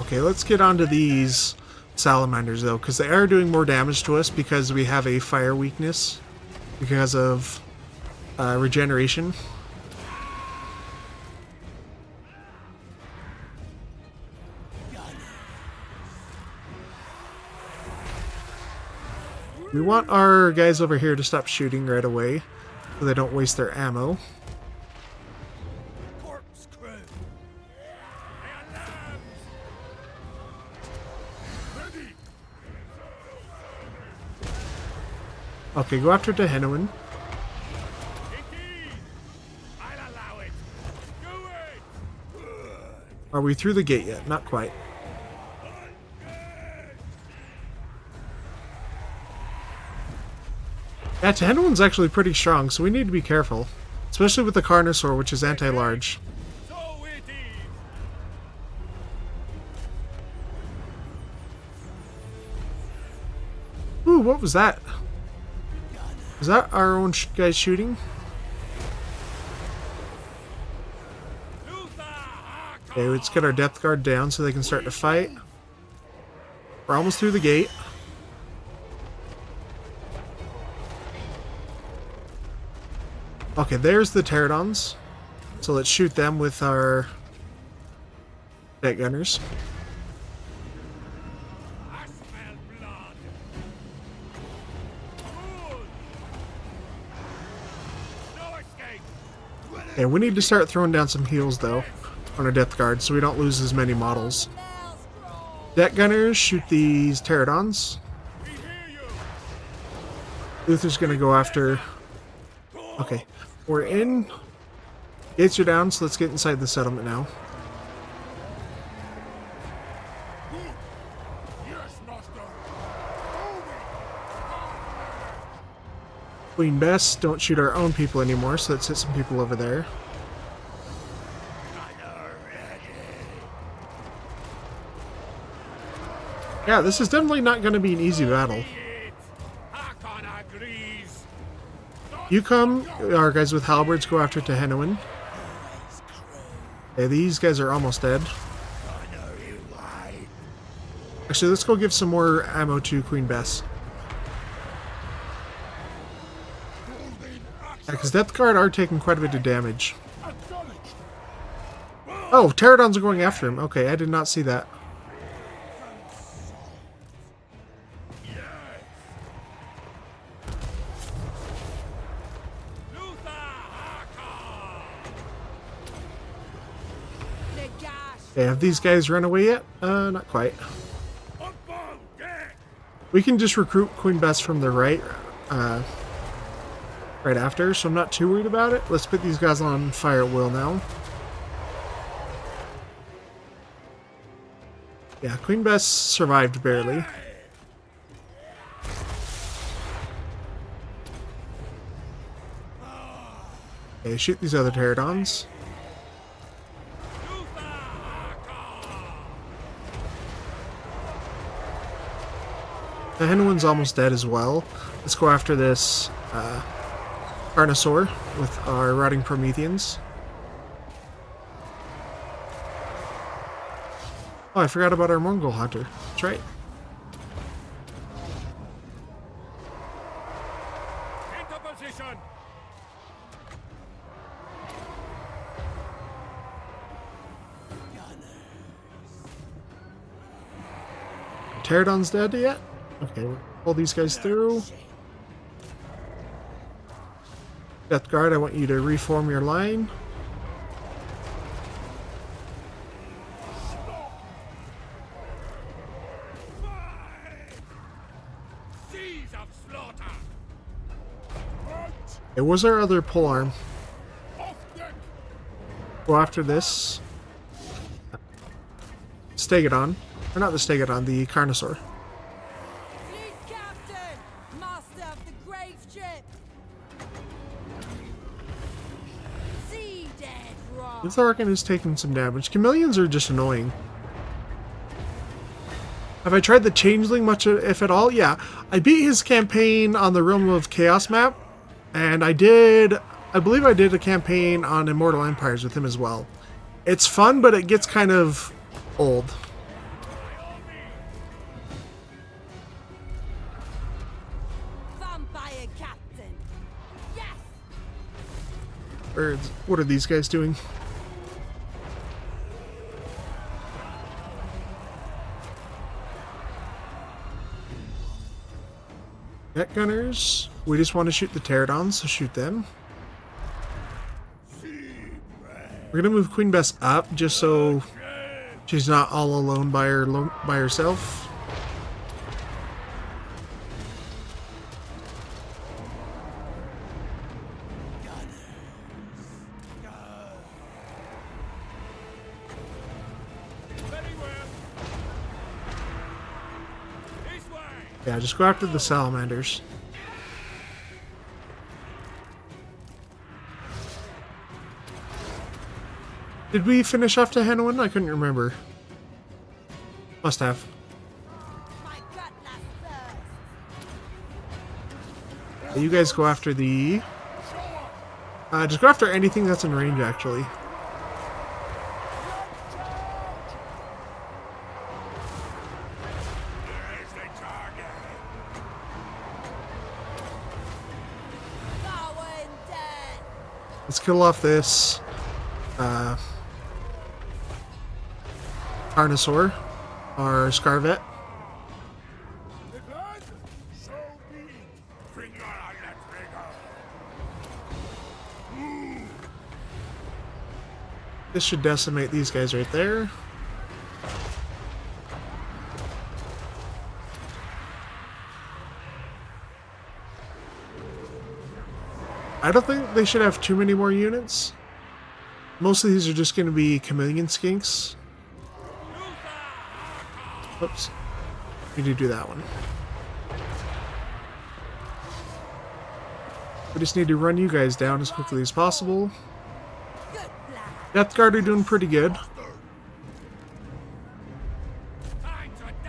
Okay, let's get onto these salamanders though, because they are doing more damage to us because we have a fire weakness because of regeneration. We want our guys over here to stop shooting right away so they don't waste their ammo. Corkscrew. Okay, go after Tehenuin. Indeed! I'll allow it! Do it! Are we through the gate yet? Not quite. Yeah, Tehenuin's actually pretty strong, so we need to be careful. Especially with the Carnosaur, which is anti-large. So it is! Ooh, what was that? Is that our own guys shooting? Okay, let's get our depth guard down so they can start to fight. We're almost through the gate. Okay, there's the pterodons. So let's shoot them with our deck gunners. I smell blood! Good! No escape! Okay, we need to start throwing down some heals though on our depth guard so we don't lose as many models. Deck gunners shoot these pterodons. We hear you! Luther's gonna go after. Okay, we're in. Gates are down, so let's get inside the settlement now. Yes, master. Queen Bess, don't shoot our own people anymore, so let's hit some people over there. Yeah, this is definitely not going to be an easy battle. Hakon agrees! You come, our guys with halberds go after Tehenuin. Okay, these guys are almost dead. Actually, let's go give some more ammo to Queen Bess. Yeah, because Depth Guard are taking quite a bit of damage. Oh, pterodons are going after him. Okay, I did not see that. Okay, have these guys run away yet? Not quite. We can just recruit Queen Bess from the right, right after, so I'm not too worried about it. Let's put these guys on fire at will now. Yeah, Queen Bess survived barely. Okay, shoot these other pterodons. The Henuin's almost dead as well. Let's go after this Carnosaur with our rotting Prometheans. Oh, I forgot about our Mongol Hunter. That's right. Into position! Pterodon's dead yet? Okay, pull these guys through. Death Guard, I want you to reform your line. Seas of slaughter! It was our other polearm. Off deck. Go after this Stegodon. Or not the Stegodon, the Carnosaur. Fleet captain, master of the grave ship. Sea dead rock. This Archon is taking some damage. Chameleons are just annoying. Have I tried the Changeling much, if at all? Yeah. I beat his campaign on the Realm of Chaos map, and I believe I did a campaign on Immortal Empires with him as well. It's fun, but it gets kind of old. Vampire captain. Yes. What are these guys doing? Net gunners. We just want to shoot the pterodons, so shoot them. We're gonna move Queen Bess up just so she's not all alone by herself. Yeah, just go after the salamanders. Did we finish off to Hanwin? I couldn't remember. Must have. You guys go after the... just go after anything that's in range, actually. Let's kill off this Carnosaur, or Scarvet. This should decimate these guys right there. I don't think they should have too many more units. Most of these are just going to be chameleon skinks. Oops. We need to do that one. We just need to run you guys down as quickly as possible. Death Guard are doing pretty good.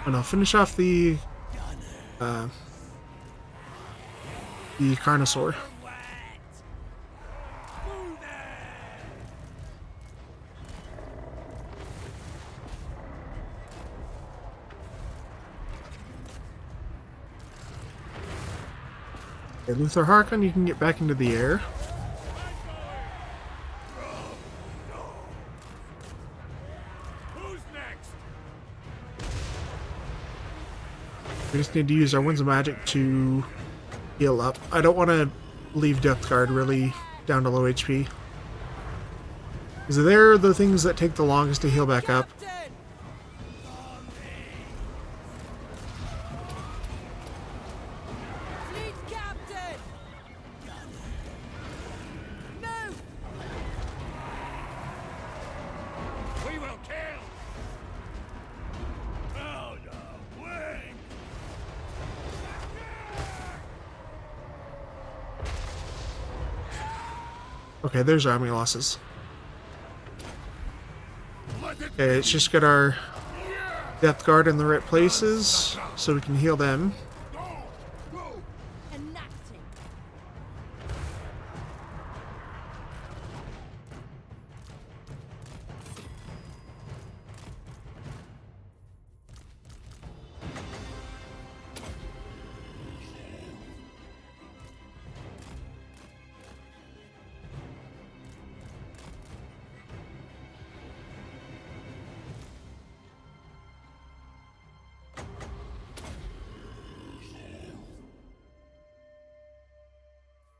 And I'll finish off the Carnosaur. Okay, Luther Harkon, you can get back into the air. We just need to use our Winds of Magic to heal up. I don't want to leave Death Guard really down to low HP. Because they're the things that take the longest to heal back up. Okay, there's army losses. Okay, let's just get our Death Guard in the right places so we can heal them.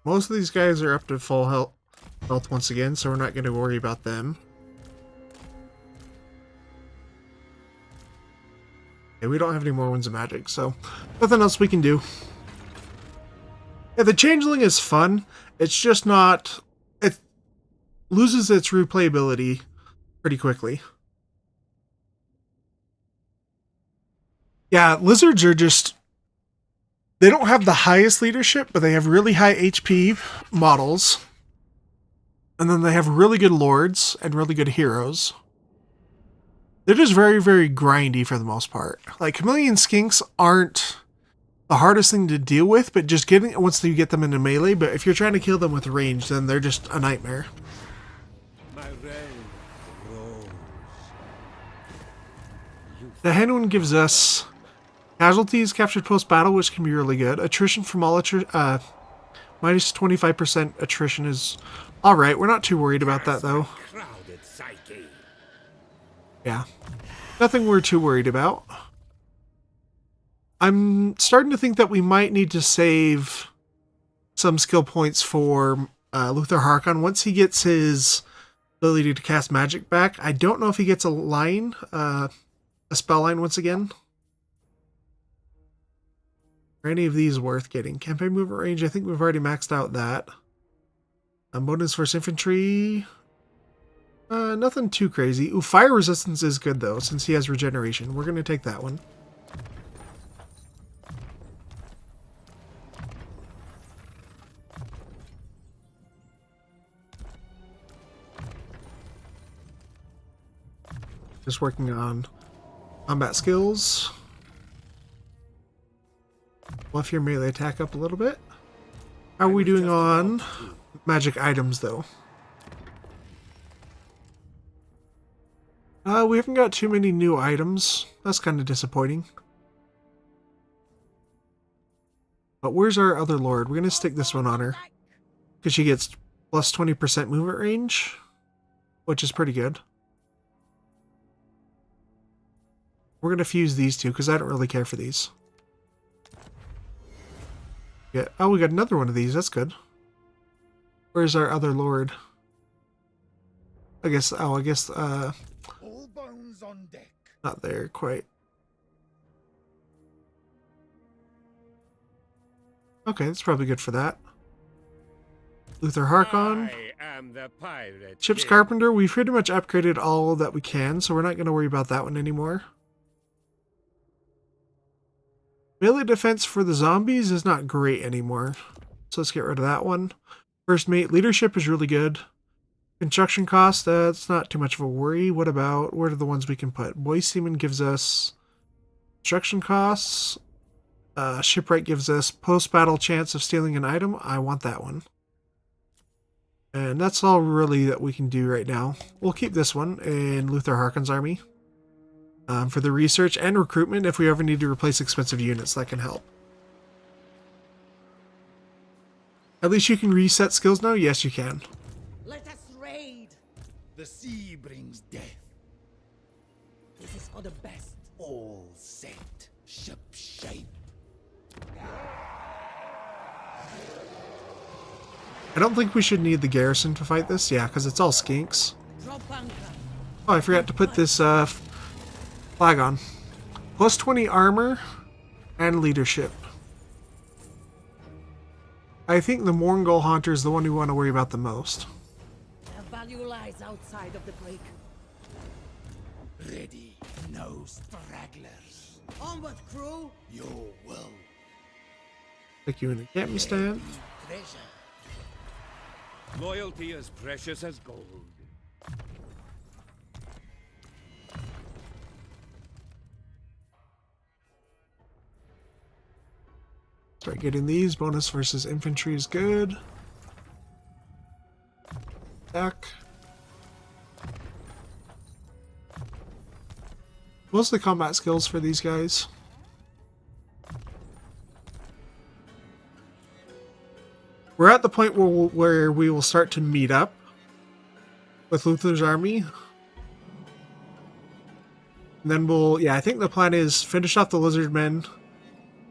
Most of these guys are up to full health once again, so we're not going to worry about them. Okay, we don't have any more Winds of Magic, so nothing else we can do. Yeah, the Changeling is fun. It's just not... It loses its replayability pretty quickly. Yeah, Lizards are just... They don't have the highest leadership, but they have really high HP models. And then they have really good lords and really good heroes. They're just very, very grindy for the most part. Like, chameleon skinks aren't the hardest thing to deal with, but just getting once you get them into melee. But if you're trying to kill them with range, then they're just a nightmare. The Hanwin gives us casualties captured post-battle, which can be really good. Attrition from all minus 25% attrition is alright. We're not too worried about that, though. Yeah. Nothing we're too worried about. I'm starting to think that we might need to save some skill points for Luther Harkon once he gets his ability to cast magic back. I don't know if he gets a line, a spell line once again. Are any of these worth getting? Campaign movement range, I think we've already maxed out that. Bonus versus infantry. Nothing too crazy. Ooh, fire resistance is good though, since he has regeneration. We're going to take that one. Just working on combat skills. Buff your melee attack up a little bit. How are we doing on magic items though? We haven't got too many new items. That's kind of disappointing. But where's our other lord? We're going to stick this one on her. Because she gets plus 20% movement range. Which is pretty good. We're going to fuse these two because I don't really care for these. Yeah. Oh, we got another one of these. That's good. Where's our other lord? I guess, All bones on deck. not there quite. Okay, that's probably good for that. Luther Harkon. I am the pirate Ship's king. Carpenter, we've pretty much upgraded all that we can, so we're not going to worry about that one anymore. Melee defense for the zombies is not great anymore, so let's get rid of that one. First mate, leadership is really good. Construction cost, that's not too much of a worry. What are the ones we can put? Boy Seaman gives us construction costs. Shipwright gives us post-battle chance of stealing an item. I want that one. And that's all really that we can do right now. We'll keep this one in Luther Harkon's army. For the research and recruitment, if we ever need to replace expensive units, that can help. At least you can reset skills now? Yes, you can. Let us raid. The sea brings death. This is for the best. All set. Ship shape. I don't think we should need the garrison to fight this. Yeah, because it's all skinks. Drop anchor. Oh, I forgot to put this flag on. Plus 20 armor and leadership. I think the Mongol Haunter is the one we want to worry about the most. Their value lies outside of the break. Ready. No stragglers. Onward, crew. Your will. Stick you in a camping stand. Treasure. Loyalty as precious as gold. Start getting these. Bonus versus infantry is good. Attack. What's the combat skills for these guys? We're at the point where we will start to meet up with Luther's army. And then I think the plan is finish off the Lizard Men,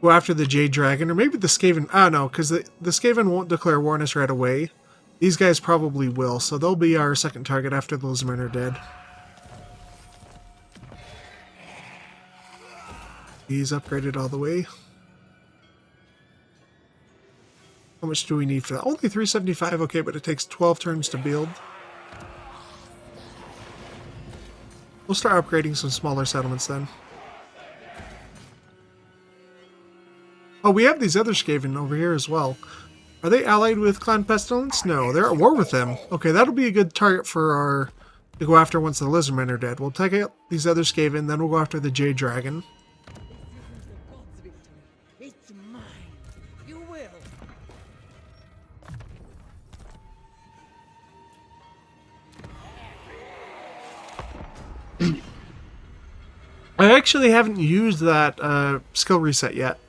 go after the Jade Dragon, or maybe the Skaven. Oh no, because the Skaven won't declare war on us right away. These guys probably will, so they'll be our second target after the Lizard Men are dead. He's upgraded all the way. How much do we need for that? Only 375, okay, but it takes 12 turns to build. We'll start upgrading some smaller settlements then. Oh, we have these other Skaven over here as well. Are they allied with Clan Pestilence? No, they're at war with them. Okay, that'll be a good target for to go after once the Lizardmen are dead. We'll take out these other Skaven, then we'll go after the Jade Dragon. This isn't the God's victory. It's mine. You will. I actually haven't used that skill reset yet.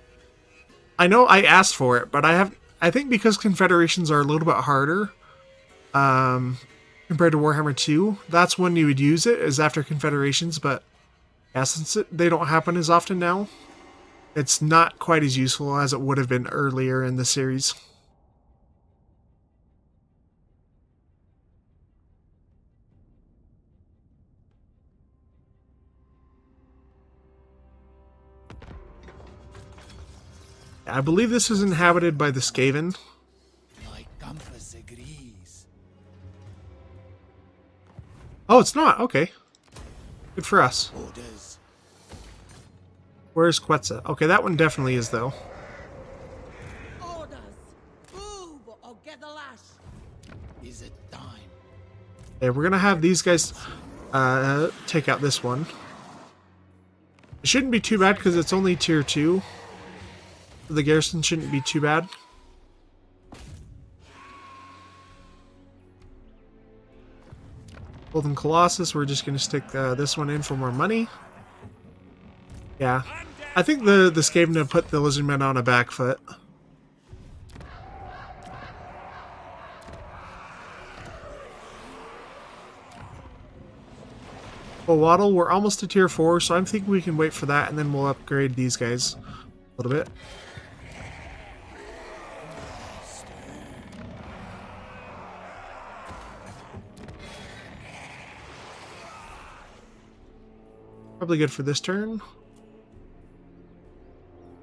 I know I asked for it, but I think because Confederations are a little bit harder compared to Warhammer 2, that's when you would use it, is after Confederations, but yeah, since they don't happen as often now, it's not quite as useful as it would have been earlier in the series. I believe this is inhabited by the Skaven. My compass agrees. Oh, it's not. Okay. Good for us. Orders. Where's Quetzal? Okay, that one definitely is, though. Orders! Move or get the lash! Is it time? Okay, we're gonna have these guys take out this one. It shouldn't be too bad because it's only tier 2. The garrison shouldn't be too bad. Golden Colossus, we're just gonna stick this one in for more money. Yeah. I think the Skaven have put the Lizardmen on a back foot. Well, Waddle, we're almost to tier 4, so I'm thinking we can wait for that and then we'll upgrade these guys a little bit. Probably good for this turn.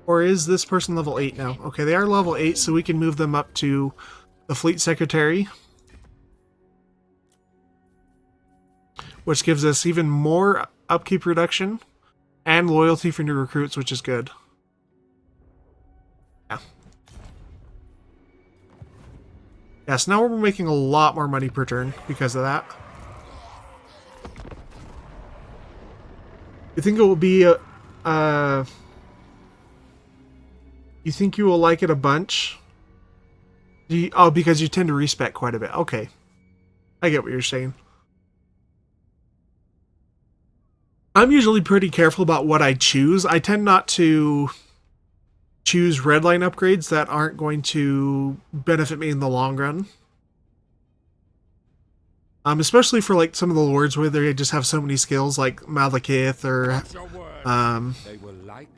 Or is this person level 8 now? Okay, they are level 8, so we can move them up to the Fleet Secretary. Which gives us even more upkeep reduction and loyalty for new recruits, which is good. Yeah. Yeah, so now we're making a lot more money per turn because of that. You think it will be a... you think you will like it a bunch? Oh, because you tend to respec quite a bit. Okay. I get what you're saying. I'm usually pretty careful about what I choose. I tend not to choose redline upgrades that aren't going to benefit me in the long run. Especially for like some of the lords where they just have so many skills like Malekith or They will like.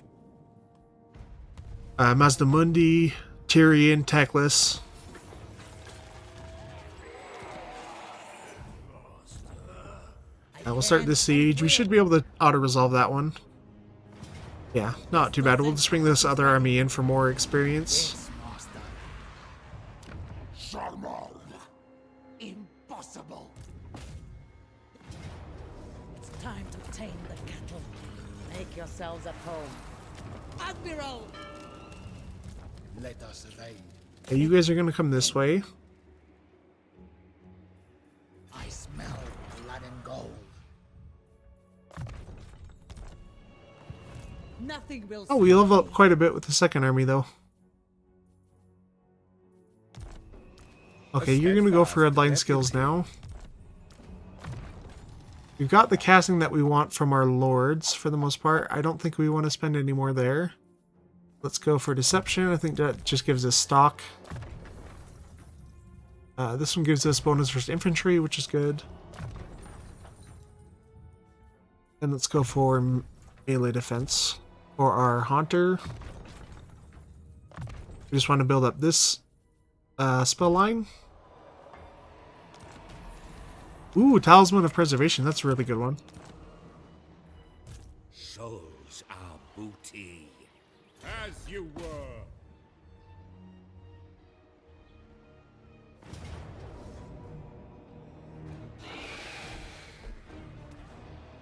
Mazdamundi, Tyrion, Teclis. We'll start this siege. We should be able to auto-resolve that one. Yeah, not too bad. We'll just bring this other army in for more experience. Yes, master. Impossible. It's time to tame the cattle. Make yourselves at home. Admiral! Let us raid. Okay, you guys are going to come this way. I smell blood and gold. Nothing will Oh, we level up quite a bit with the second army, though. Okay, you're going to go for redline skills now. We've got the casting that we want from our lords, for the most part. I don't think we want to spend any more there. Let's go for deception. I think that just gives us stock. This one gives us bonus versus infantry, which is good. And let's go for melee defense for our Haunter. We just want to build up this spell line. Ooh, Talisman of Preservation. That's a really good one. Souls are booty. As you were.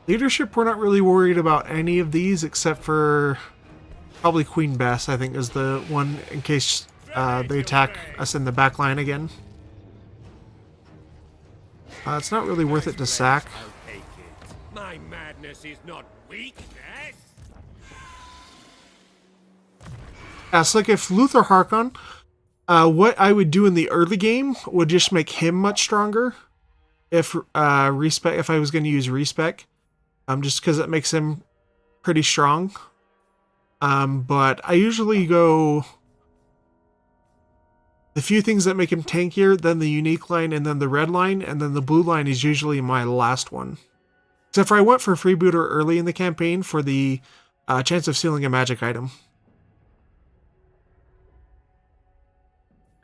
Leadership, we're not really worried about any of these except for probably Queen Bess, I think, is the one in case they attack us in the back line again. It's not really worth it to sack. I'll take it. My madness is not weakness. So like if Luther Harkon, what I would do in the early game would just make him much stronger. If respec, if I was going to use respec, just because it makes him pretty strong. But I usually go the few things that make him tankier, then the unique line, and then the red line, and then the blue line is usually my last one. Except for I went for freebooter early in the campaign for the chance of stealing a magic item.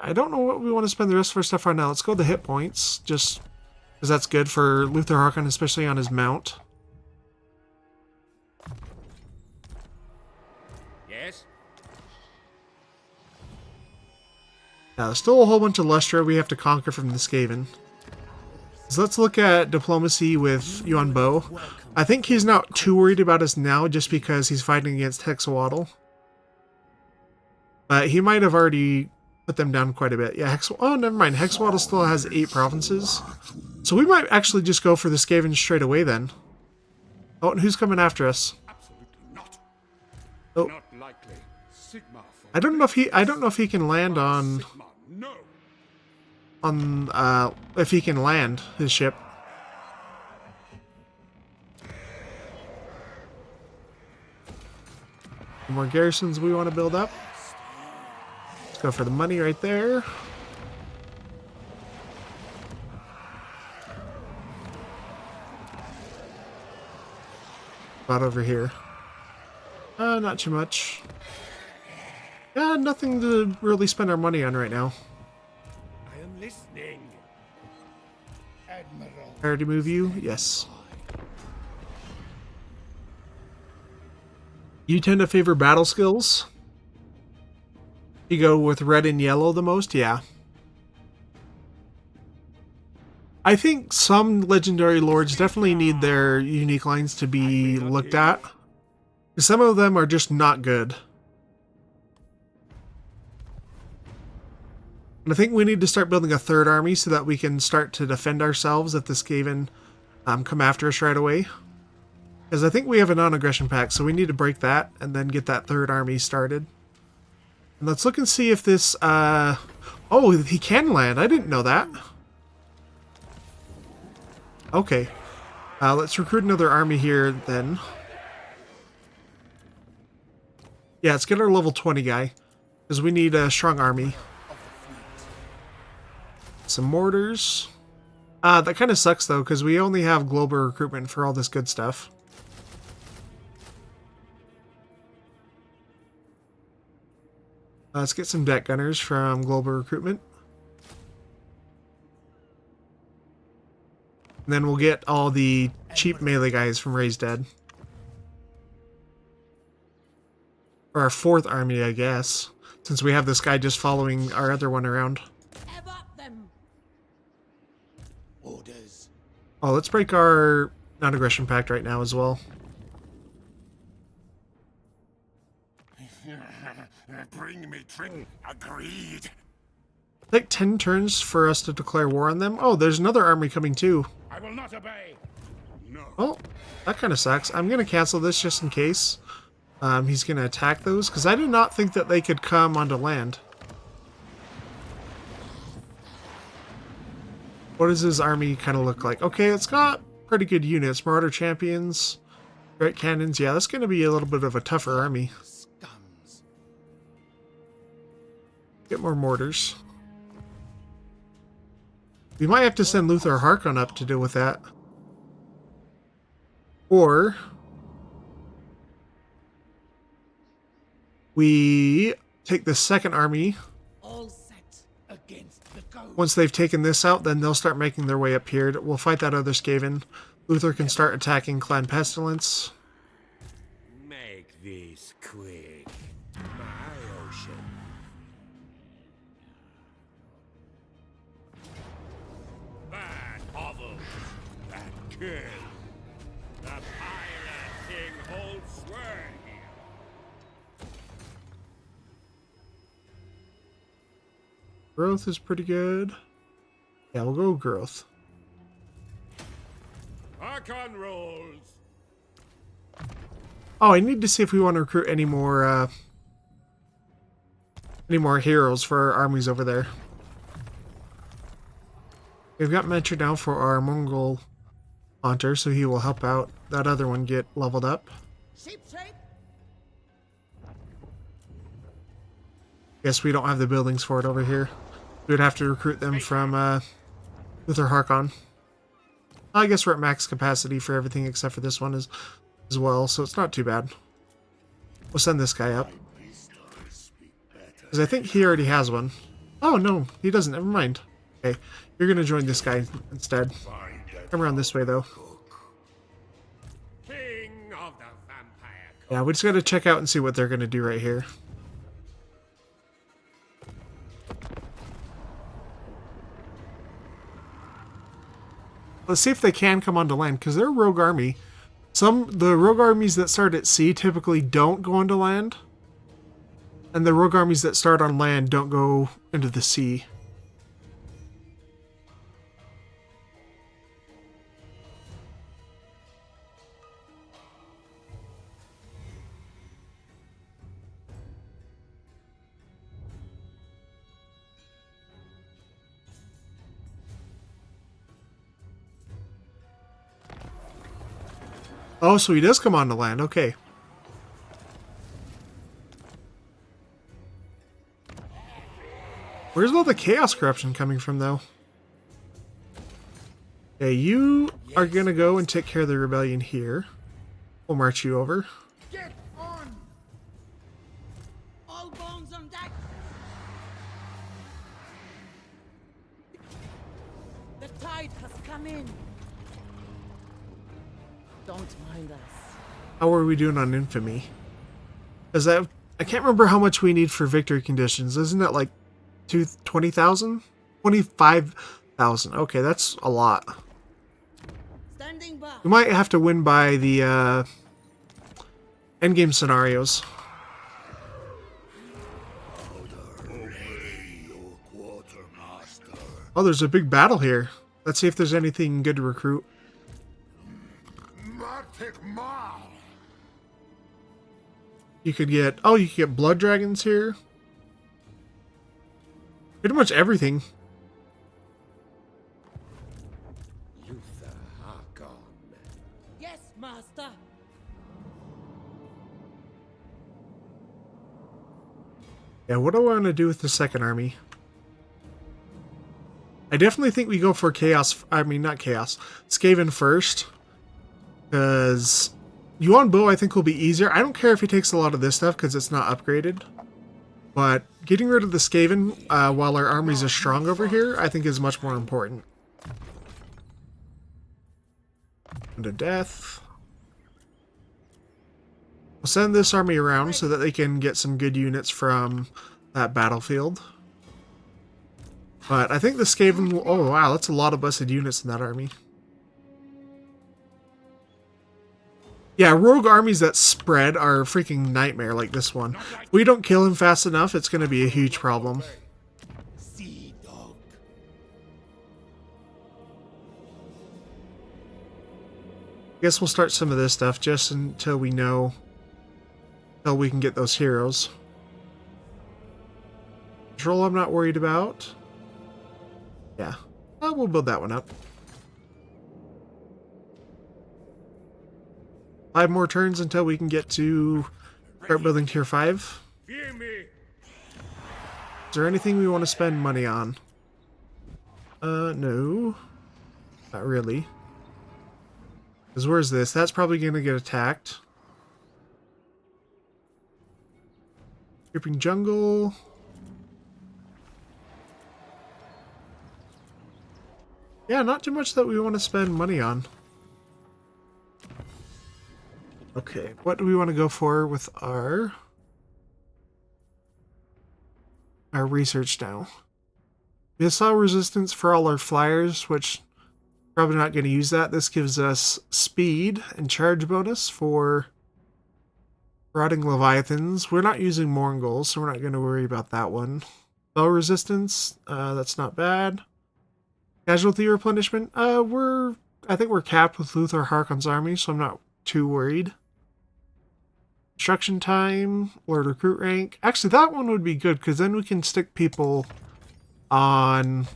I don't know what we want to spend the rest of our stuff on now. Let's go the hit points, just because that's good for Luther Harkon, especially on his mount. Yes? There's still a whole bunch of Lustra we have to conquer from the Skaven. So let's look at diplomacy with Yuan Bo. I think he's not too worried about us now just because he's fighting against Hexawaddle. But he might have already put them down quite a bit. Yeah, oh, never mind. Hexawaddle still has 8 provinces. So we might actually just go for the Skaven straight away then. Oh, and who's coming after us? Absolutely not. Oh. Not likely. Sigma. I don't know if he can land on... Sigma, no. If he can land his ship. More garrisons we want to build up. Let's go for the money right there. About over here. Not too much. Yeah, nothing to really spend our money on right now. I am listening. Admiral. Priority move you? Yes. You tend to favor battle skills? You go with red and yellow the most? Yeah. I think some legendary lords definitely need their unique lines to be looked at. Some of them are just not good. And I think we need to start building a third army so that we can start to defend ourselves if the Skaven come after us right away. Because I think we have a non-aggression pact, so we need to break that and then get that third army started. And let's look and see if this... Oh, he can land. I didn't know that. Okay. Let's recruit another army here then. Yeah, let's get our level 20 guy. Because we need a strong army. Some mortars. That kind of sucks though, because we only have global recruitment for all this good stuff. Let's get some deck gunners from global recruitment. And then we'll get all the cheap melee guys from Raised Dead. Or our fourth army, I guess. Since we have this guy just following our other one around. Orders. Oh, let's break our non-aggression pact right now as well. Bring me drink. Agreed. Take 10 turns for us to declare war on them. Oh, there's another army coming too. I will not obey. No. Oh, that kind of sucks. I'm going to cancel this just in case. He's going to attack those, because I did not think that they could come onto land. What does his army kind of look like? Okay, it's got pretty good units. Marauder champions, great cannons. Yeah, that's going to be a little bit of a tougher army. Scums. Get more mortars. We might have to send Luther Harkon up to deal with that. Or we take the second army. All set against the code. Once they've taken this out, then they'll start making their way up here. We'll fight that other Skaven. Luther can start attacking Clan Pestilence. Make this quick. My ocean. Bad hovels that kill. The pirate king holds sway here. Growth is pretty good. Yeah, we'll go growth. Harkon rolls. Oh, I need to see if we want to recruit any more heroes for our armies over there. We've got Mentor down for our Mongol Hunter, so he will help out that other one get leveled up. Sheep shape. Guess we don't have the buildings for it over here. We would have to recruit them from Luther Harkon. I guess we're at max capacity for everything except for this one as well, so it's not too bad. We'll send this guy up. Because I think he already has one. Oh, no, he doesn't. Never mind. Okay, you're going to join this guy instead. Come around this way, though. King of the vampire. Yeah, we just got to check out and see what they're going to do right here. Let's see if they can come onto land, because they're a rogue army. The rogue armies that start at sea typically don't go onto land. And the rogue armies that start on land don't go into the sea. Oh, so he does come onto land. Okay. Where's all the chaos corruption coming from, though? Okay, you are going to go and take care of the rebellion here. We'll march you over. Get on! All bones on deck! The tide has come in. Don't mind us. How are we doing on infamy? Because I can't remember how much we need for victory conditions. Isn't that like 20,000? 25,000. Okay, that's a lot. Standing by. We might have to win by the endgame scenarios. Oh, there's a big battle here. Let's see if there's anything good to recruit. You could get... Oh, you could get blood dragons here. Pretty much everything. Luther Harkon. Yes, master. Yeah, what do I want to do with the second army? I definitely think we go for Chaos... I mean, not Chaos. Skaven first. Because... Yuan Bo, I think, will be easier. I don't care if he takes a lot of this stuff, because it's not upgraded. But getting rid of the Skaven while our armies are strong over here, I think is much more important. To death. We'll send this army around so that they can get some good units from that battlefield. But I think the Skaven will... Oh, wow, that's a lot of busted units in that army. Yeah, rogue armies that spread are a freaking nightmare like this one. If we don't kill him fast enough, it's going to be a huge problem. Sea dog. I guess we'll start some of this stuff just until we know... Until we can get those heroes. Control I'm not worried about. Yeah. Well, we'll build that one up. 5 more turns until we can get to start building tier 5. Fear me. Is there anything we want to spend money on? No. Not really. Because where's this? That's probably going to get attacked. Creeping jungle. Yeah, not too much that we want to spend money on. Okay, what do we want to go for with our research now? Missile resistance for all our flyers, which probably not going to use that. This gives us speed and charge bonus for rotting leviathans. We're not using Mongols, so we're not going to worry about that one. Spell resistance, that's not bad. Casualty replenishment, I think we're capped with Luther Harkon's army, so I'm not too worried. Construction time, or recruit rank. Actually, that one would be good, because then we can stick people on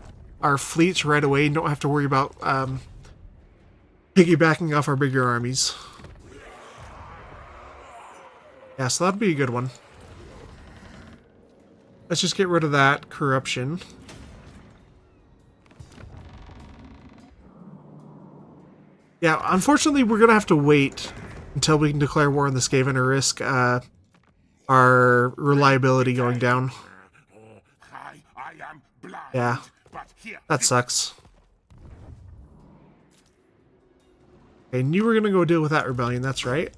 our fleets right away and don't have to worry about piggybacking off our bigger armies. Yeah, so that'd be a good one. Let's just get rid of that corruption. Yeah, unfortunately, we're going to have to wait until we can declare war on the Skaven or risk our reliability going down. I am blind. Yeah. But here, That sucks. Okay, and you were gonna go deal with that rebellion, that's right.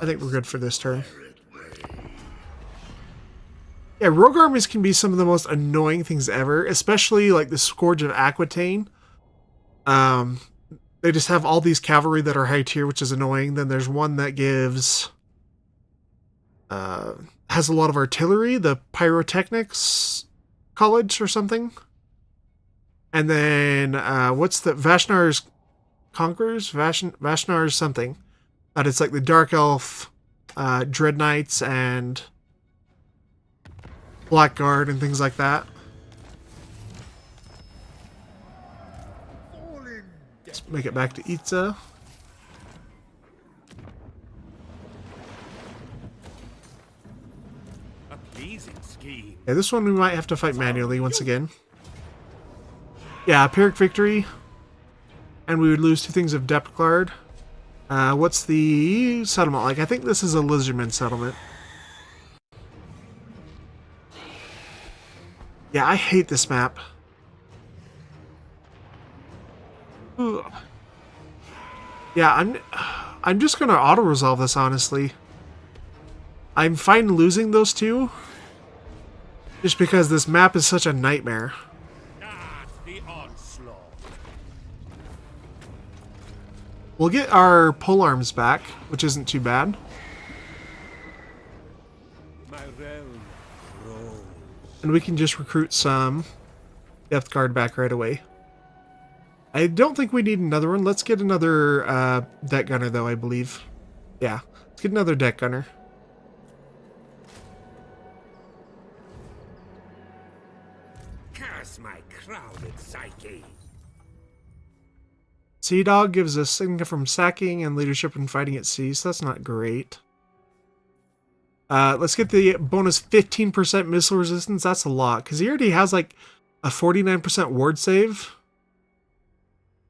I think we're good for this turn. Yeah, rogue armies can be some of the most annoying things ever, especially like the Scourge of Aquitaine. They just have all these cavalry that are high tier, which is annoying. Then there's one that gives... has a lot of artillery, the Pyrotechnics College or something. And then, what's the... Vashnar's Conquerors? Vashnar's something. But it's like the Dark Elf, Dread Knights, and Blackguard, and things like that. Let's make it back to Itza. A pleasing scheme. Yeah, this one we might have to fight manually once again. Yeah, Pyrrhic Victory. And we would lose 2 things of Depth Guard. What's the settlement like? I think this is a Lizardman settlement. Yeah, I hate this map. Ugh. Yeah, I'm just gonna auto-resolve this, honestly. I'm fine losing those 2. Just because this map is such a nightmare. The onslaught. We'll get our polearms back, which isn't too bad. My realm grows. And we can just recruit some Depth Guard back right away. I don't think we need another one. Let's get another deck gunner, though, I believe. Yeah, let's get another deck gunner. Curse my crowded psyche. Sea Dog gives us signature from sacking and leadership in fighting at sea, so that's not great. Let's get the bonus 15% missile resistance. That's a lot, because he already has like a 49% ward save.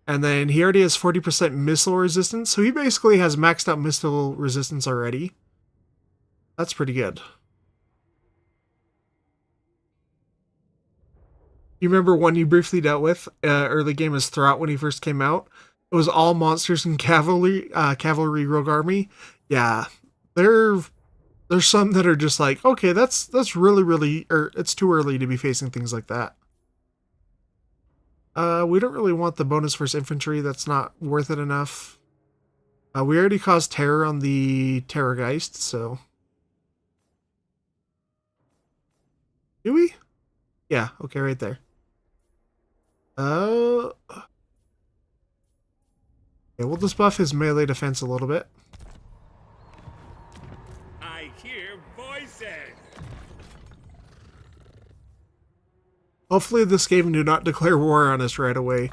And then he already has 40% missile resistance, so he basically has maxed out missile resistance already. That's pretty good. You remember one you briefly dealt with early game as Throt when he first came out? It was all monsters and cavalry rogue army. Yeah, there's some that are just like, okay, that's really it's too early to be facing things like that. We don't really want the bonus versus infantry. That's not worth it enough. We already caused terror on the Terrorgeist, so. Do we? Yeah, okay, right there. Yeah, we'll just buff his melee defense a little bit. I hear voices. Hopefully this game do not declare war on us right away,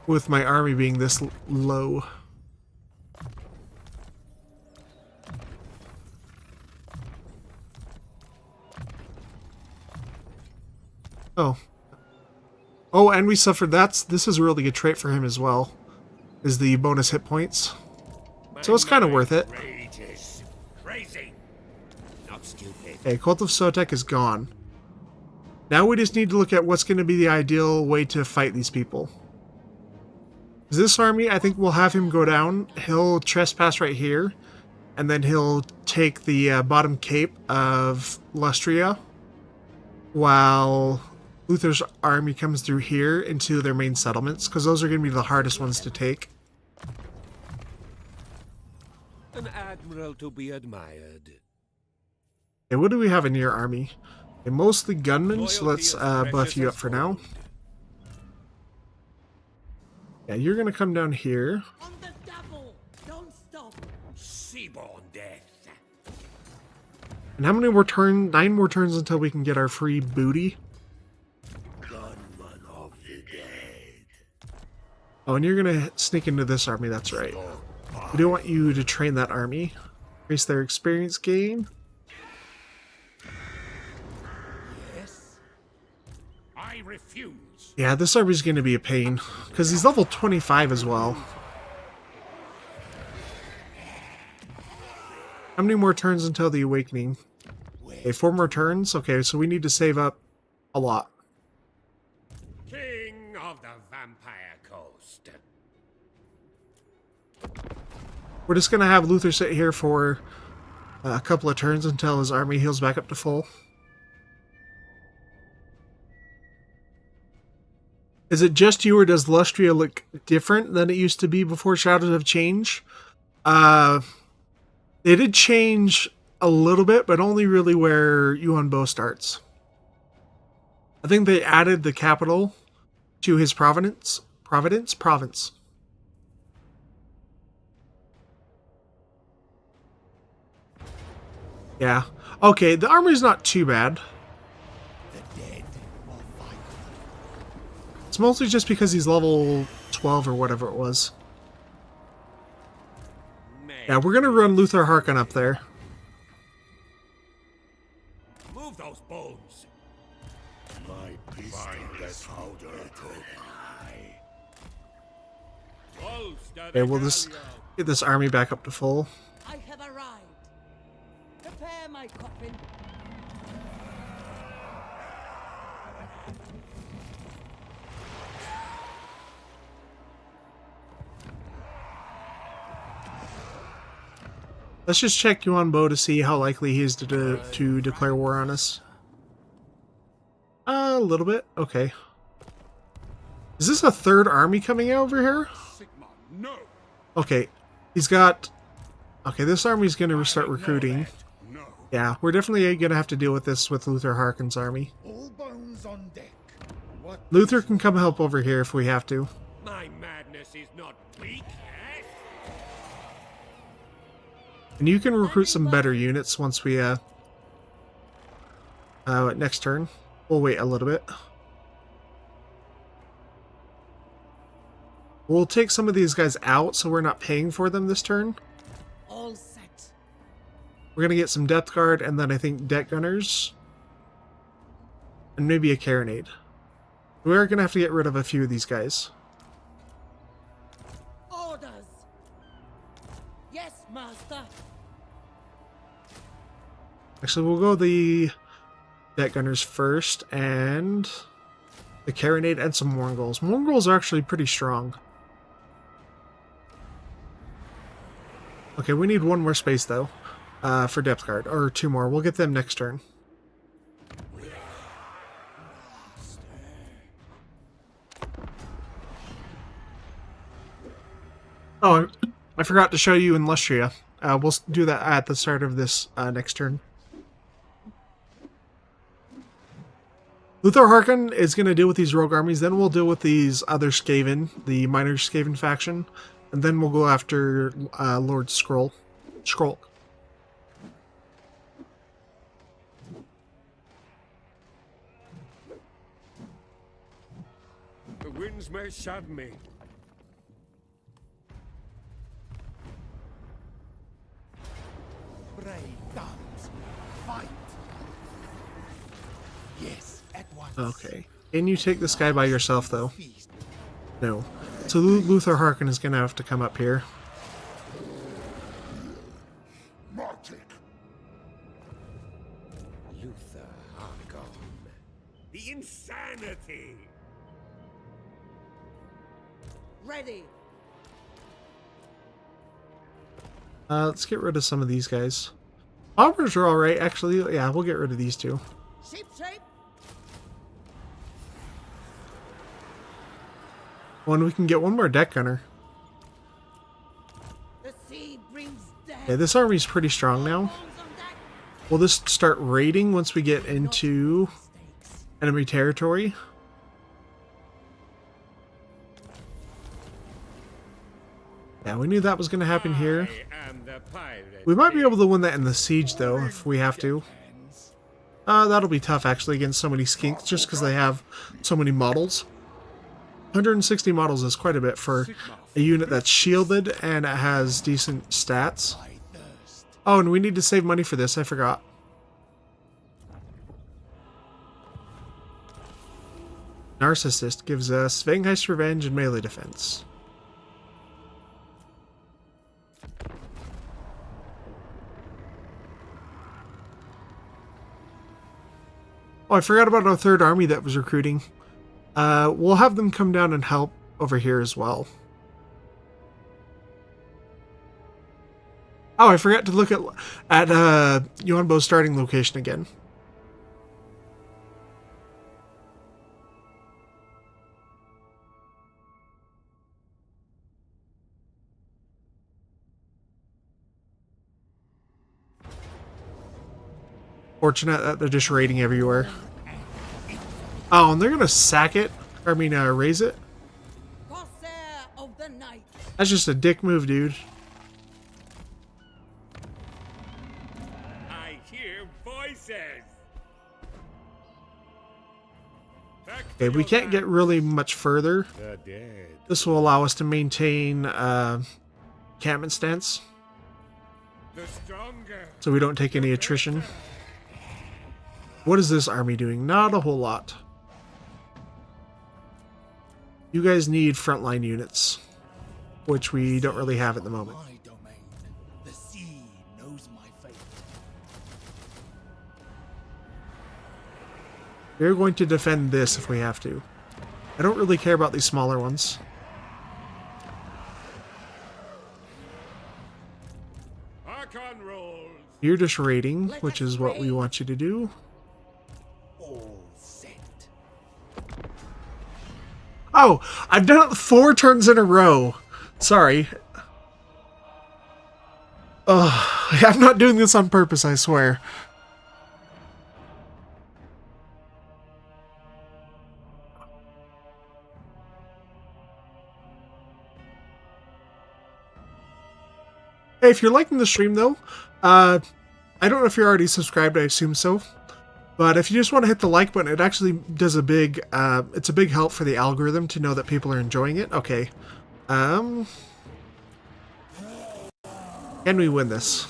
with my army being this low. Oh, and we suffered. This is a really good trait for him as well, is the bonus hit points. So it's kind of worth it. Rages. Crazy. Not stupid. Okay, Cult of Sotek is gone. Now we just need to look at what's going to be the ideal way to fight these people. This army, I think we'll have him go down. He'll trespass right here, and then he'll take the bottom cape of Lustria, while Luther's army comes through here into their main settlements, because those are going to be the hardest ones to take. An admiral to be admired. Okay, what do we have in your army? Okay, mostly gunmen, so let's buff you up for now. Yeah, you're going to come down here. On the double! Don't stop! Seaborn death. And how many more turns? 9 more turns until we can get our free booty. Gunman of the dead. Oh, and you're going to sneak into this army, that's right. We do want you to train that army. Increase their experience gain. Yes. I refuse. Yeah, this army's going to be a pain, because he's level 25 as well. How many more turns until the awakening? Okay, 4 more turns. Okay, so we need to save up a lot. King of the Vampire Coast. We're just going to have Luther sit here for a couple of turns until his army heals back up to full. Is it just you, or does Lustria look different than it used to be before Shadows of Change? They did change a little bit, but only really where Yuan Bo starts. I think they added the capital to his province. Yeah. Okay, the armor's not too bad. It's mostly just because he's level 12 or whatever it was. Yeah, we're gonna run Luther Harkon up there. Move those bones. My pistols powder cook. Okay, we'll just get this army back up to full. I have arrived. Prepare my coffin. Let's just check Yuan Bo to see how likely he is to declare war on us. A little bit. Okay. Is this a third army coming out over here? Sigma, no. Okay. He's got... Okay, this army's going to start recruiting. No. Yeah, we're definitely going to have to deal with this with Luther Harkon's army. All bones on deck. What? Luther can come help over here if we have to. My madness is not weak, yes? And you can recruit some better units once we, next turn. We'll wait a little bit. We'll take some of these guys out so we're not paying for them this turn. All set. We're going to get some Depth Guard and then I think Deck Gunners. And maybe a Carronade. We're going to have to get rid of a few of these guys. Orders. Yes, master. Actually, we'll go the Deck Gunners first and the Carronade and some Mongols. Mongols are actually pretty strong. Okay, we need one more space though for Depth Guard, or 2 more. We'll get them next turn. Oh, I forgot to show you in Lustria. We'll do that at the start of this next turn. Luther Harkon is going to deal with these rogue armies, then we'll deal with these other Skaven, the minor Skaven faction, and then we'll go after Lord Skrulk. The winds may shun me. Brave guns. Fight. Yes, at once. Okay. Can you take this guy by yourself, though? No. So Luther Harkon is going to have to come up here. Martic. Luther Harkon. The insanity! Ready. Let's get rid of some of these guys. Bombers are alright, actually. Yeah, we'll get rid of these two. Ship shape. When we can get one more Deck Gunner. The sea brings death. Okay, this army's pretty strong now. Bones on deck. We'll just start raiding once we get into Mistakes. enemy territory. Yeah, we knew that was going to happen here. I am the pirate We might be king. able to win that in the siege, though, if we have to. That'll be tough, actually, against so many skinks, just because they have so many models. 160 models is quite a bit for a unit that's shielded and it has decent stats. Oh, and we need to save money for this, I forgot. Narcissist gives us Svengheist Revenge and melee defense. Oh, I forgot about our third army that was recruiting. We'll have them come down and help over here as well. Oh, I forgot to look at Yuanbo's starting location again. Fortunate that they're just raiding everywhere. Oh, and they're gonna sack it. I mean, raise it. Corsair of the night. That's just a dick move, dude. I hear voices. Back to Okay, we your can't get land. really much further. The dead. This will allow us to maintain encampment stance, The stronger. so we don't take any attrition. What is this army doing? Not a whole lot. You guys need frontline units, which we don't really have at the moment. My domain. The sea knows my fate. We're going to defend this if we have to. I don't really care about these smaller ones. Archon rolls. You're just raiding, which is what we want you to do. All set. Oh, I've done it 4 turns in a row. Sorry. I'm not doing this on purpose, I swear. Hey, if you're liking the stream, though, I don't know if you're already subscribed, I assume so. But if you just want to hit the like button, it actually does a big, it's a big help for the algorithm to know that people are enjoying it. Okay. Can we win this?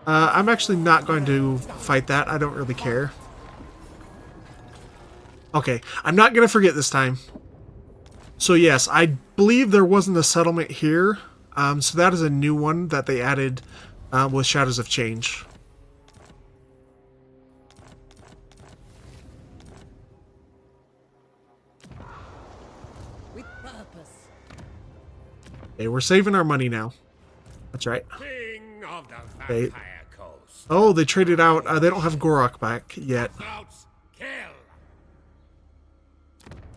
I'm actually not going to fight that. I don't really care. Okay, I'm not going to forget this time. So yes, I believe there wasn't a settlement here. So that is a new one that they added with Shadows of Change. With purpose. Okay, we're saving our money now. That's right. King of the Okay. Vampire Coast. Oh, they traded out. They don't have Gorok back yet. Sprouts, kill.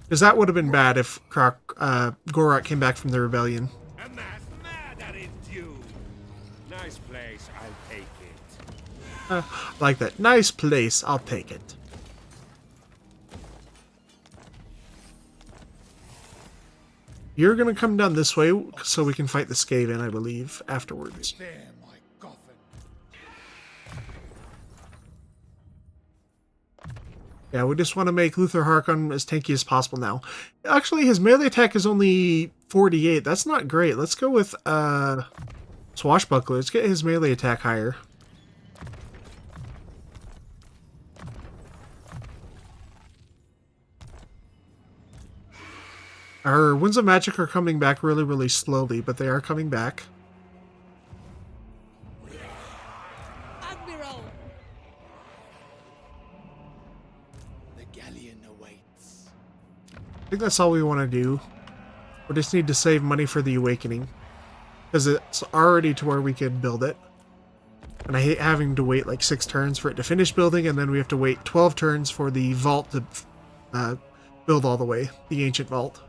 Because that would have been bad if Gorok came back from the rebellion. A mass murder is due. Nice place, I'll take it. Like that. Nice place. I'll take it. You're going to come down this way so we can fight the Skaven, I believe, afterwards. There, my coffin. Yeah, we just want to make Luther Harkon as tanky as possible now. Actually, his melee attack is only 48. That's not great. Let's go with Swashbuckler. Let's get his melee attack higher. Our Winds of Magic are coming back really, really slowly, but they are coming back. Admiral! The galleon awaits. I think that's all we want to do. We just need to save money for the Awakening. Because it's already to where we could build it. And I hate having to wait like 6 turns for it to finish building, and then we have to wait 12 turns for the vault to build all the way. The Ancient Vault.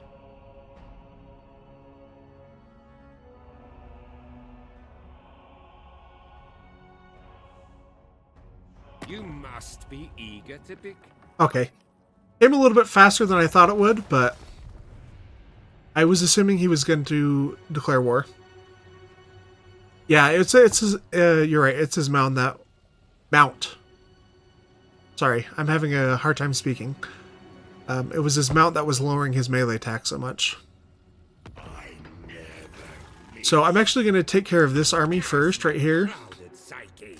You must be eager to pick. Okay. Came a little bit faster than I thought it would, but I was assuming he was going to declare war. Yeah, it's his, you're right, it's his mount. Sorry, I'm having a hard time speaking. It was his mount that was lowering his melee attack so much. So I'm actually going to take care of this army first, right here. Crowded psyche.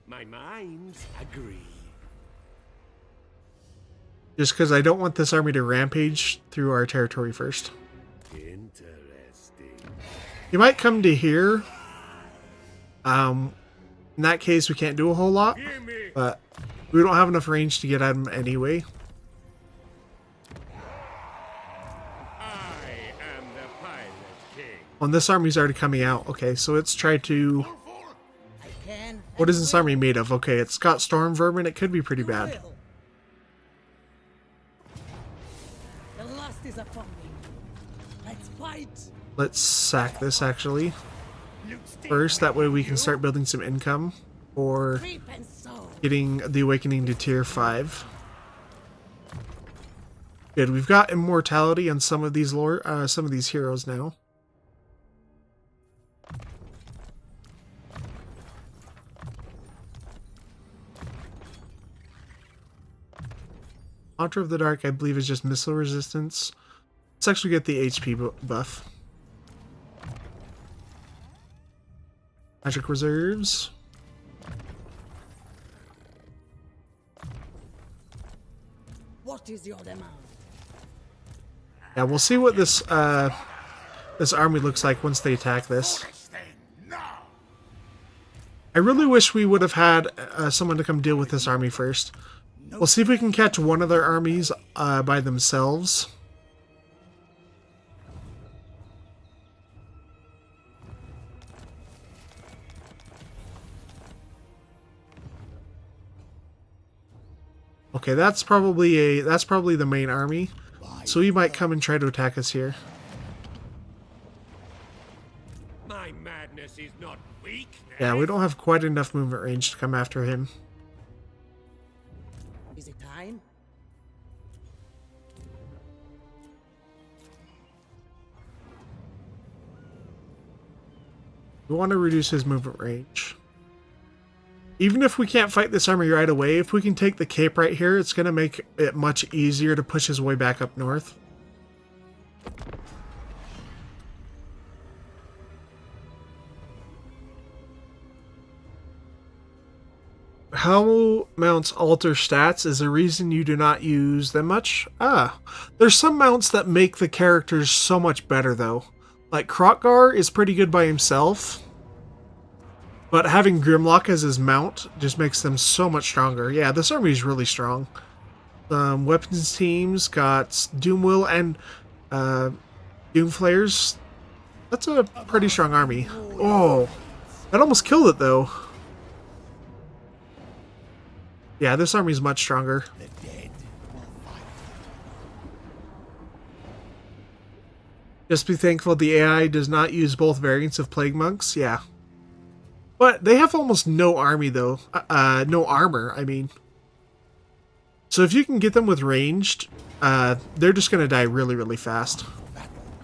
My minds agree. Just because I don't want this army to rampage through our territory first. Interesting. You might come to here. In that case, we can't do a whole lot, Gimme! but we don't have enough range to get at him anyway. I am the Pirate King. Well, this army's already coming out. Okay, so let's try to... I can. What is this army made of? Okay, it's got storm vermin. It could be pretty bad. The last is upon me. Let's fight. Let's sack this, actually. First, that way we can start building some income for Reap and sow. getting the Awakening to Tier 5. Good, we've got immortality on some of these heroes now. Mantra of the Dark, I believe, is just missile resistance. Let's actually get the HP buff. Magic reserves. What is your demand? Yeah, we'll see what this this army looks like once they attack this. I really wish we would have had someone to come deal with this army first. We'll see if we can catch one of their armies by themselves. Okay, that's probably the main army. So he might come and try to attack us here. My madness is not weakness. Yeah, we don't have quite enough movement range to come after him. Is it time? We want to reduce his movement range. Even if we can't fight this army right away, if we can take the cape right here, it's going to make it much easier to push his way back up north. How mounts alter stats is the reason you do not use them much? There's some mounts that make the characters so much better though. Like Krokgar is pretty good by himself. But having Grimlock as his mount just makes them so much stronger. Yeah, this army is really strong. Weapons teams got Doomwill and Doomflayers. That's a pretty strong army. Oh, that almost killed it though. Yeah, this army is much stronger. Just be thankful the AI does not use both variants of Plague Monks. Yeah. But they have almost no army, though. No armor, I mean. So if you can get them with ranged, they're just going to die really, really fast.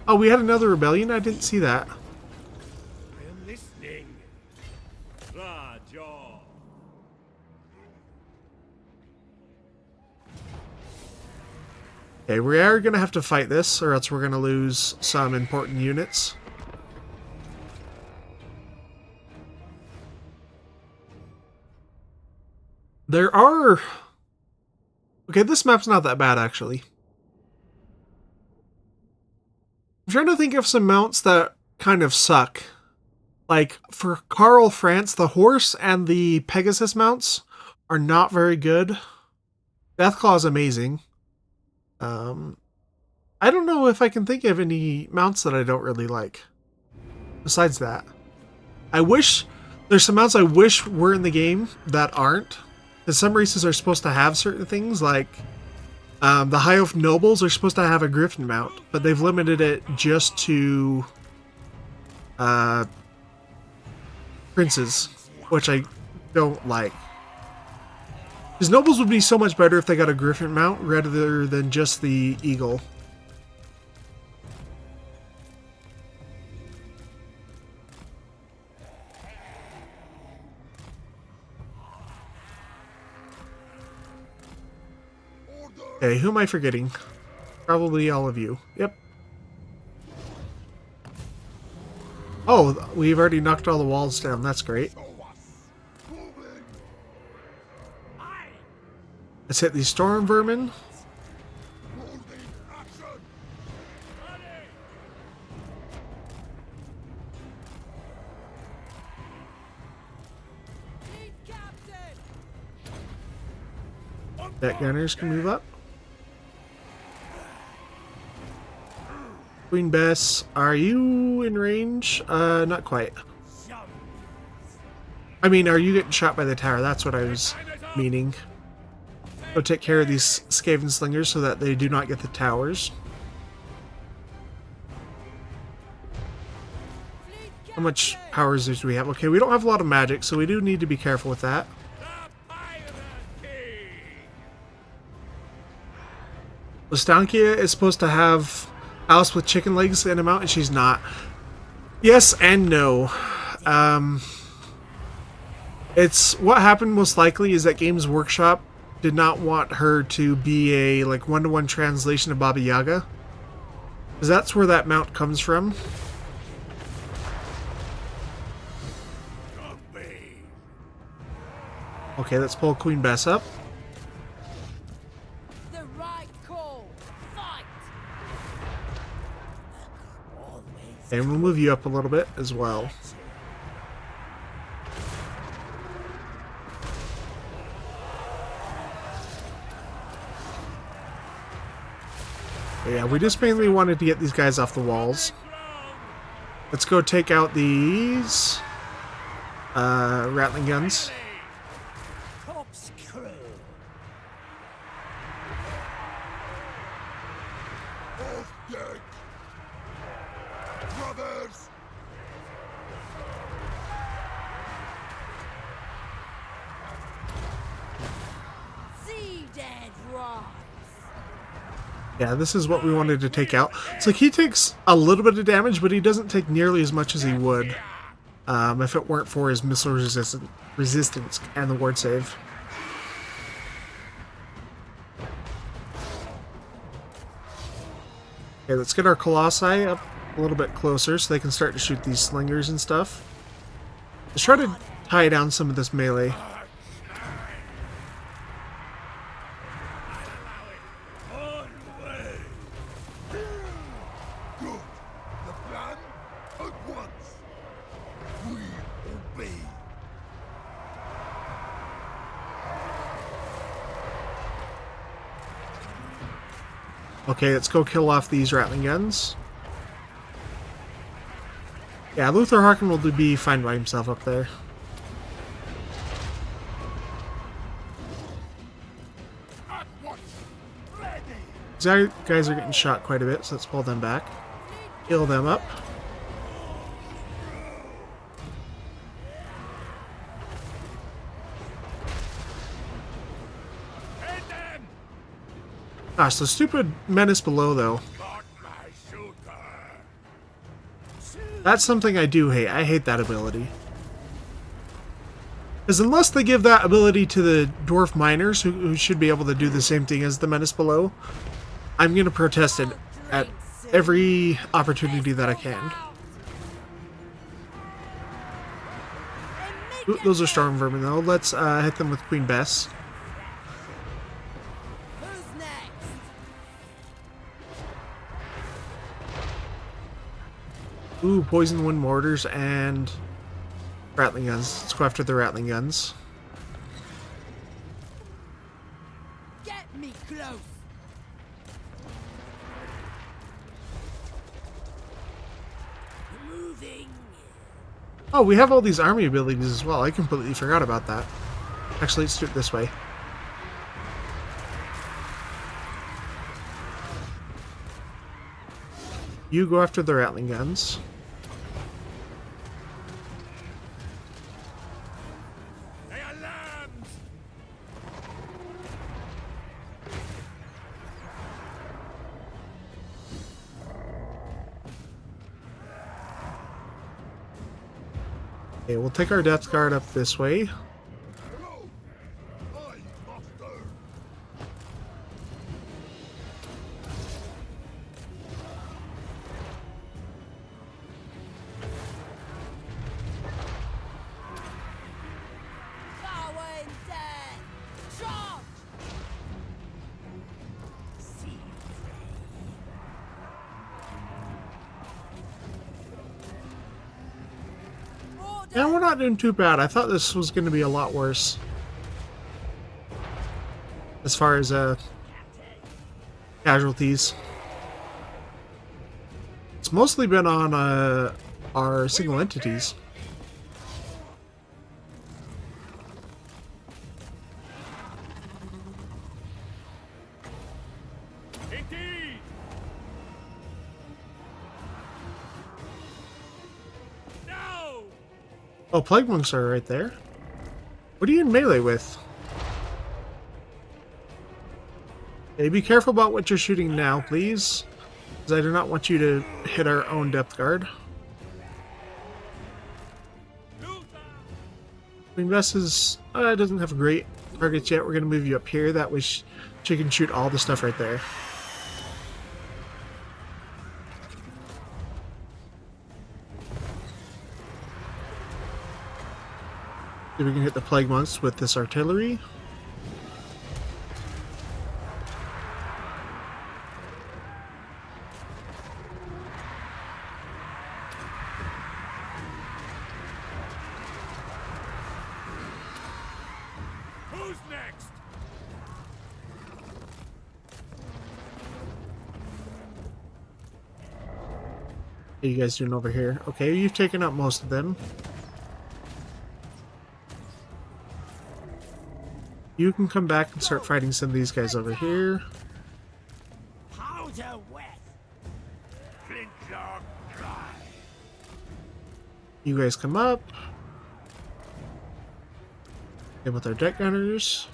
Oh, we had another rebellion? I didn't see that. I am listening. La jaw. Okay, we are going to have to fight this, or else we're going to lose some important units. There are... Okay, this map's not that bad, actually. I'm trying to think of some mounts that kind of suck. Like, for Karl France, the horse and the Pegasus mounts are not very good. Deathclaw is amazing. I don't know if I can think of any mounts that I don't really like. Besides that. There's some mounts I wish were in the game that aren't. Because some races are supposed to have certain things, like the High Oath Nobles are supposed to have a Griffin mount, but they've limited it just to princes, which I don't like. Because Nobles would be so much better if they got a Griffin mount rather than just the Eagle. Okay, who am I forgetting? Probably all of you. Yep. Oh, we've already knocked all the walls down. That's great. Let's hit these storm vermin. That gunners can move up. Queen Bess, are you in range? Not quite. I mean, are you getting shot by the tower? That's what I was meaning. Go take care of these Skaven slingers so that they do not get the towers. How much powers do we have? Okay, we don't have a lot of magic, so we do need to be careful with that. Lastankia is supposed to have Alice with chicken legs in a mount, and she's not. Yes and no. It's what happened most likely is that Games Workshop did not want her to be a like one-to-one translation of Baba Yaga, because that's where that mount comes from. Okay, let's pull Queen Bess up. The right call. Fight. And we'll move you up a little bit as well. Yeah, we just mainly wanted to get these guys off the walls. Let's go take out these Rattling guns. Brothers! See dead rise. Yeah, this is what we wanted to take out. It's like he takes a little bit of damage, but he doesn't take nearly as much as he would if it weren't for his missile resistance and the ward save. Okay, let's get our Colossi up a little bit closer so they can start to shoot these slingers and stuff. Let's try to tie down some of this melee. Okay, let's go kill off these Rattling guns. Yeah, Luther Harkin will be fine by himself up there. These guys are getting shot quite a bit, so let's pull them back. Heal them up. Gosh, the stupid menace below, though. That's something I do hate. I hate that ability. Because unless they give that ability to the dwarf miners, who should be able to do the same thing as the menace below, I'm going to protest it at every opportunity that I can. Ooh, those are strong vermin, though. Let's hit them with Queen Bess. Ooh, poison wind mortars and Rattling guns. Let's go after the Rattling guns. Get me close. Moving. Oh, we have all these army abilities as well. I completely forgot about that. Actually, let's do it this way. You go after the Rattling guns. They are lambs! Okay, we'll take our Death Guard up this way. Yeah, we're not doing too bad. I thought this was going to be a lot worse. as far as casualties. It's mostly been on our single entities. Indeed! No! Oh, plague monks are right there. What are you in melee with? Hey, be careful about what you're shooting now, please. Because I do not want you to hit our own depth guard. Queen Bess is, doesn't have great targets yet. We're going to move you up here. That way she can shoot all the stuff right there. See if we can hit the plague monks with this artillery. Who's next? What are you guys doing over here? Okay, you've taken out most of them. You can come back and start fighting some of these guys over here. Powder wet. Flintlock dry. You guys come up. And with our deck gunners.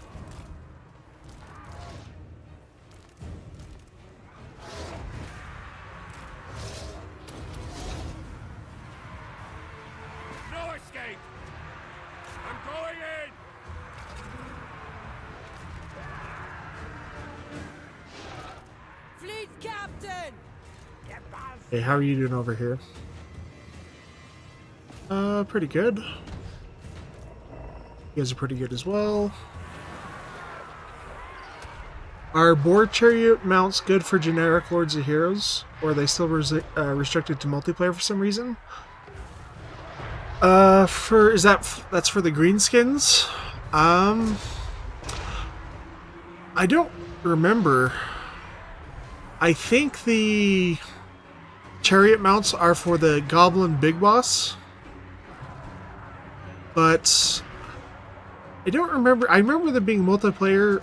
No escape! I'm going in! Fleet captain! Okay, how are you doing over here? Pretty good. You guys are pretty good as well. Are board chariot mounts good for generic Lords of Heroes? Or are they still restricted to multiplayer for some reason? That's for the greenskins? I don't remember. I think the chariot mounts are for the Goblin Big Boss. But I don't remember. I remember them being multiplayer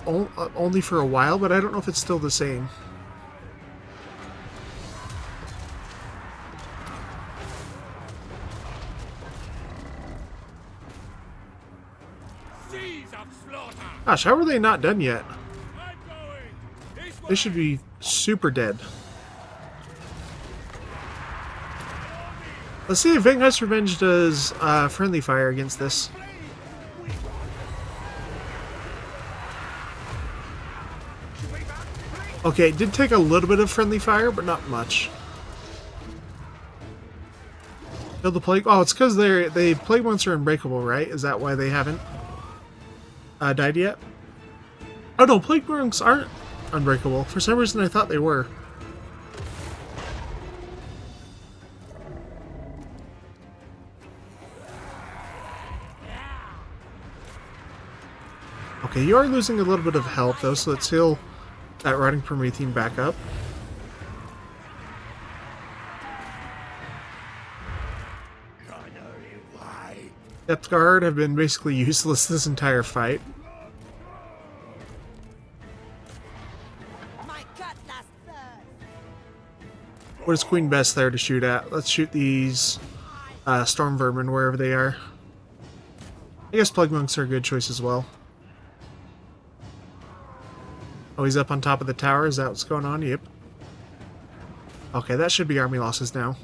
only for a while, but I don't know if it's still the same. Seas of slaughter! Gosh, how are they not done yet? I'm going! This They should be super dead. Let's see if Vanguard's Revenge does friendly fire against this. Okay, it did take a little bit of friendly fire, but not much. Kill the plague. Oh, it's because the plague monks are unbreakable, right? Is that why they haven't died yet? Oh no, plague monks aren't unbreakable. For some reason, I thought they were. Okay, you are losing a little bit of health though, so let's heal that rotting Promethean back up. Depth Guard have been basically useless this entire fight. My cutlass third! What is Queen Bess there to shoot at? Let's shoot these Storm Vermin wherever they are. I guess Plague Monks are a good choice as well. Oh, he's up on top of the tower. Is that what's going on? Yep. Okay, that should be army losses now.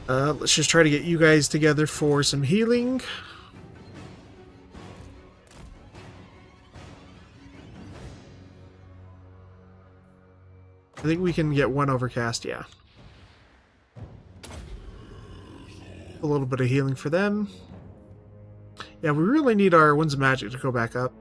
Let's just try to get you guys together for some healing. I think we can get one overcast, yeah. A little bit of healing for them. Yeah, we really need our Winds of Magic to go back up.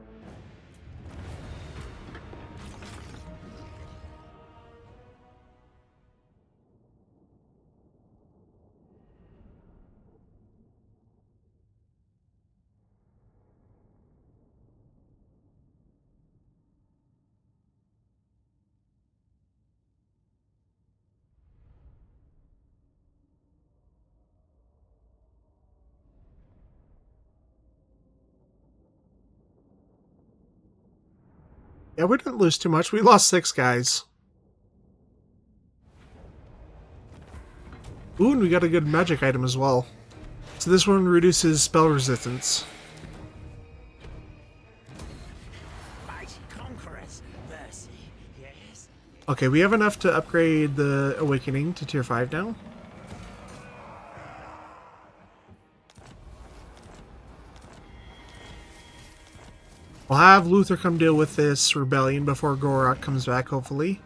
Yeah, we didn't lose too much. We lost 6 guys. Ooh, and we got a good magic item as well. So this one reduces spell resistance. Mighty conquerors, mercy, yes. Okay, we have enough to upgrade the Awakening to tier 5 now. We'll have Luther come deal with this rebellion before Gorok comes back, hopefully.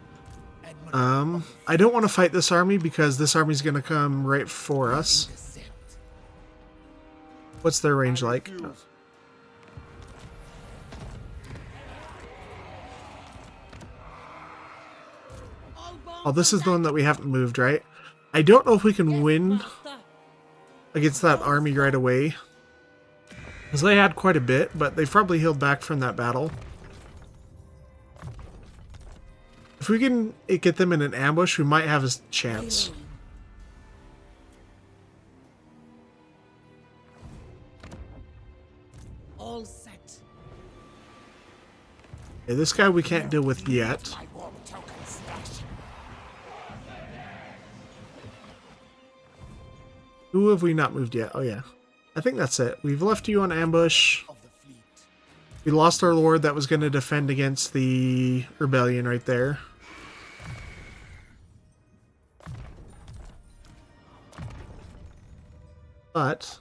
I don't want to fight this army because this army's going to come right for us. What's their range like? Oh, this is the one that we haven't moved, right? I don't know if we can win against that army right away. Because they had quite a bit, but they probably healed back from that battle. If we can get them in an ambush, we might have a chance. All set. Okay, this guy we can't deal with yet. My warm token stash. Who have we not moved yet? Oh yeah. I think that's it. We've left you on ambush. Of the fleet. We lost our lord that was going to defend against the rebellion right there. But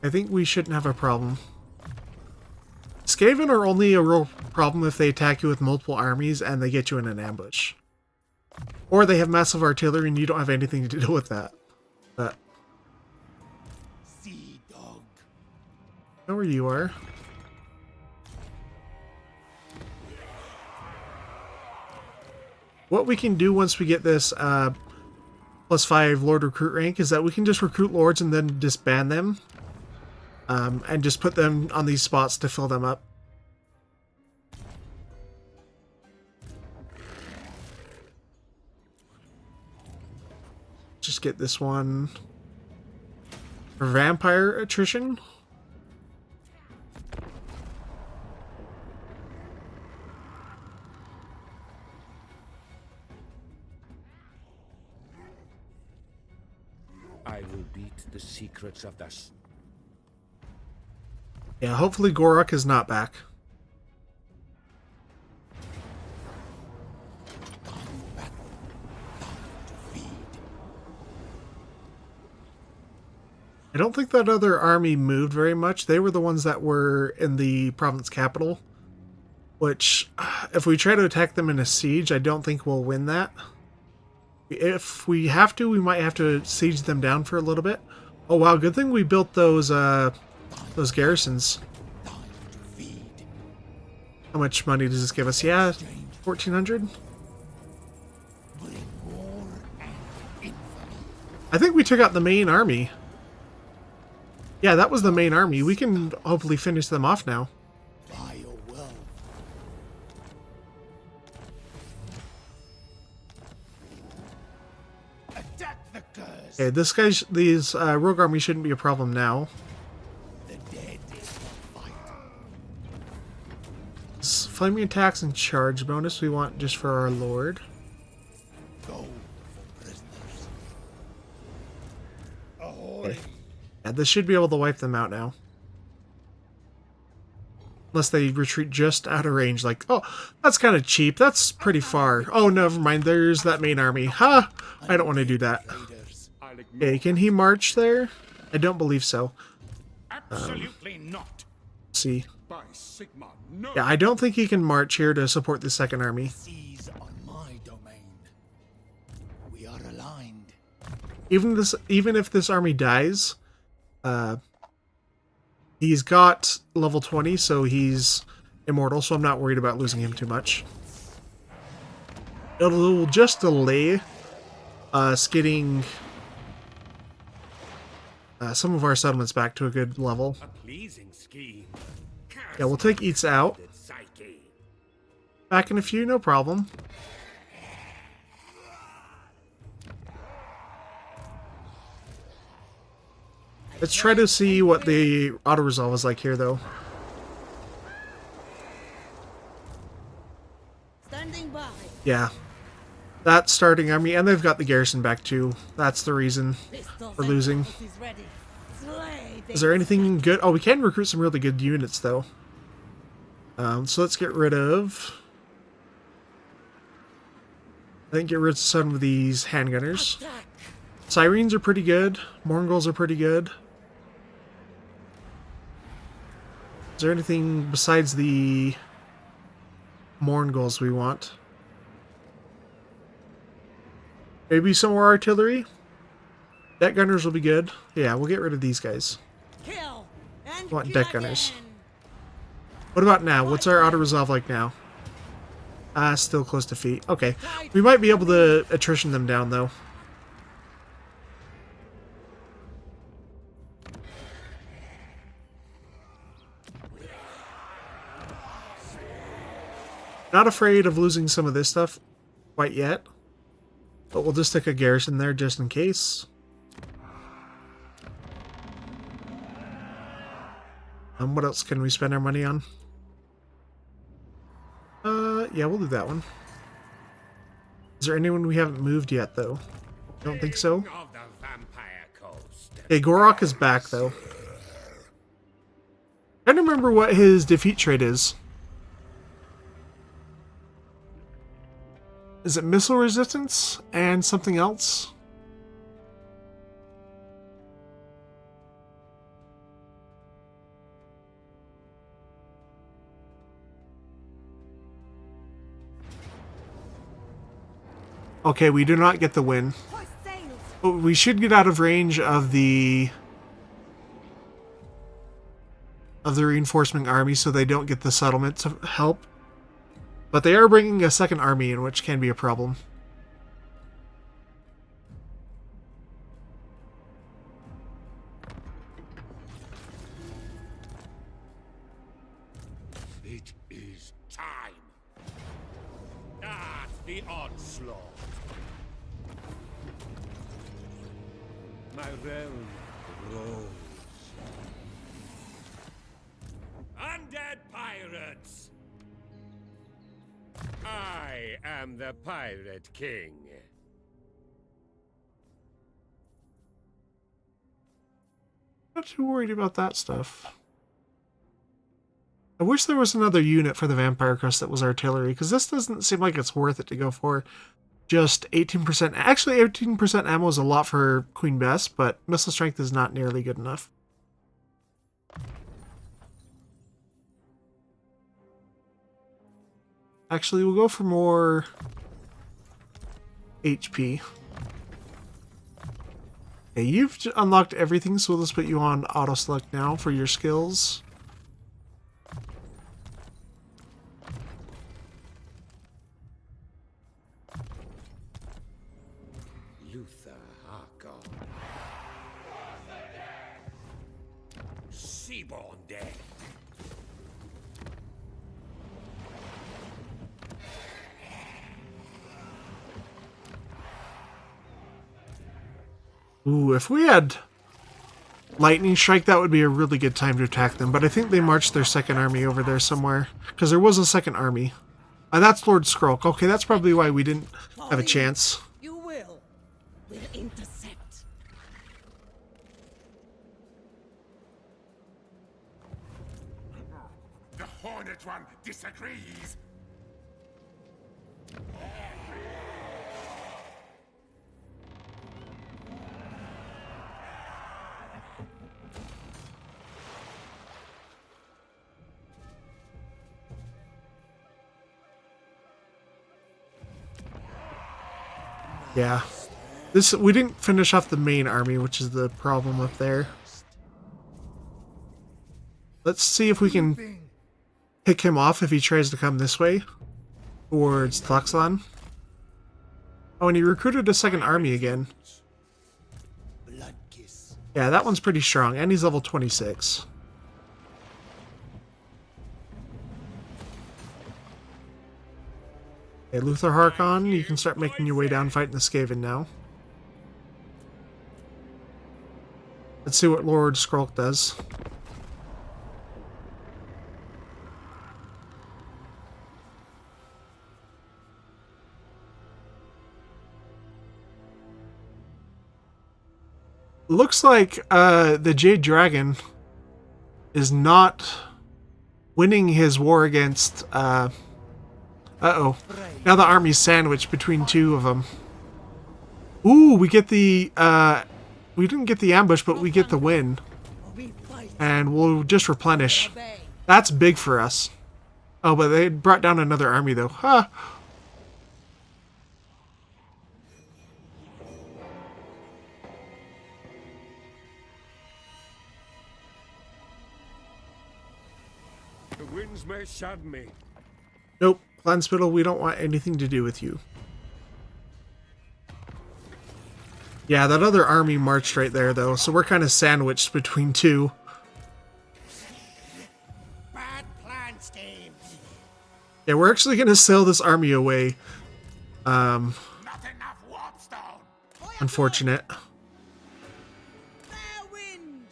I think we shouldn't have a problem. Skaven are only a real problem if they attack you with multiple armies and they get you in an ambush. Or they have massive artillery and you don't have anything to deal with that. But Sea dog. I know where you are. What we can do once we get this +5 Lord Recruit rank is that we can just recruit Lords and then disband them. And just put them on these spots to fill them up. Just get this one for vampire attrition. I will beat the secrets of the... Yeah, hopefully Gorok is not back. I don't think that other army moved very much. They were the ones that were in the province capital. Which, if we try to attack them in a siege, I don't think we'll win that. If we have to, we might have to siege them down for a little bit. Oh wow, good thing we built those garrisons. How much money does this give us? Yeah, 1,400? I think we took out the main army. Yeah, that was the main army. We can hopefully finish them off now. By your will. Attack the curse. Okay, these rogue army shouldn't be a problem now. The dead is the fight. Flaming attacks and charge bonus we want just for our lord. Go for prisoners. Okay. Yeah, this should be able to wipe them out now. Unless they retreat just out of range, like, oh, that's kind of cheap. That's pretty far. Oh, never mind. There's that main army. Ha! I don't want to do that. Okay, can he march there? I don't believe so. Absolutely not. Let's see. By Sigma, no. Yeah, I don't think he can march here to support the second army. Seize on my domain. We are aligned. Even if this army dies, he's got level 20, so he's immortal, so I'm not worried about losing him too much. It'll just delay us getting some of our settlements back to a good level. A pleasing scheme. Yeah, we'll take Eats out. Psyche. Back in a few, no problem. Let's try to see what the auto-resolve is like here, though. Standing by. Yeah. That starting army, and they've got the garrison back too. That's the reason Pistols we're and losing. cutlasses ready. Slay Is there these anything good? Oh, we can recruit some really good units, though. So let's get rid of... I think get rid of some of these handgunners. attack. Sirens are pretty good. Mongols are pretty good. Is there anything besides the Mongols we want? Maybe some more artillery? Deck gunners will be good. Yeah, we'll get rid of these guys. Kill and Want kill deck gunners. again. What about now? What's our auto-resolve like now? Still close to feet. Okay. We might be able to attrition them down, though. Not afraid of losing some of this stuff quite yet. But we'll just stick a garrison there just in case. What else can we spend our money on? Yeah, we'll do that one. Is there anyone we haven't moved yet, though? Don't think so. Of the Vampire Coast. Okay, Gorok is back, though. I don't remember what his defeat trait is. Is it missile resistance and something else? Okay, we do not get the win. Hoist sails. But we should get out of range of the reinforcement army so they don't get the settlement to help. But they are bringing a second army in, which can be a problem. It is time. The onslaught. My realm grows. Undead pirates! I am the Pirate King. Not too worried about that stuff. I wish there was another unit for the Vampire Crest that was artillery, because this doesn't seem like it's worth it to go for just 18%. Actually, 18% ammo is a lot for Queen Bess, but missile strength is not nearly good enough. Actually, we'll go for more HP. Okay, you've unlocked everything, so let's put you on auto select now for your skills. Luther Harkon. Seaborn dead. Ooh, if we had lightning strike, that would be a really good time to attack them. But I think they marched their second army over there somewhere, because there was a second army. And that's Lord Skrulk. Okay, that's probably why we didn't have a chance. You will. We'll intercept. The Hornet One disagrees. Yeah. We didn't finish off the main army, which is the problem up there. Let's see if we can pick him off if he tries to come this way towards Tloxlan. Oh, and he recruited a second army again. Blood kiss. Yeah, that one's pretty strong, and he's level 26. Okay, Luther Harkon, you can start making your way down fighting the Skaven now. Let's see what Lord Skrulk does. Looks like the Jade Dragon is not winning his war against uh-oh. Now the army's sandwiched between two of them. Ooh, we get the we didn't get the ambush, but we get the win. We fight And we'll just replenish. obey. That's big for us. Oh, but they brought down another army though. Huh. The winds may shun me. Nope. Glenspittle, we don't want anything to do with you. Yeah, that other army marched right there though, so we're kind of sandwiched between two. Bad plan, Steve. Yeah, we're actually going to sail this army away. Not enough warpstone. Unfortunate. Fair wind.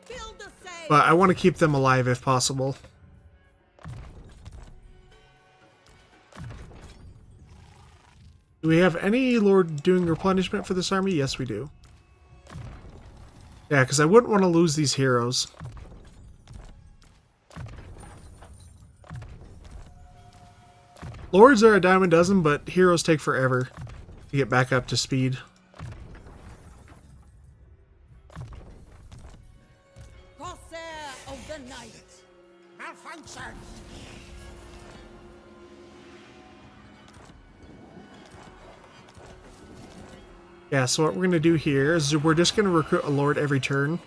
Build the sail. But I want to keep them alive if possible. Do we have any Lord doing replenishment for this army? Yes, we do. Yeah, because I wouldn't want to lose these heroes. Lords are a dime a dozen, but heroes take forever to get back up to speed. Corsair of the night. Malfunction. Yeah, so what we're going to do here is we're just going to recruit a Lord every turn.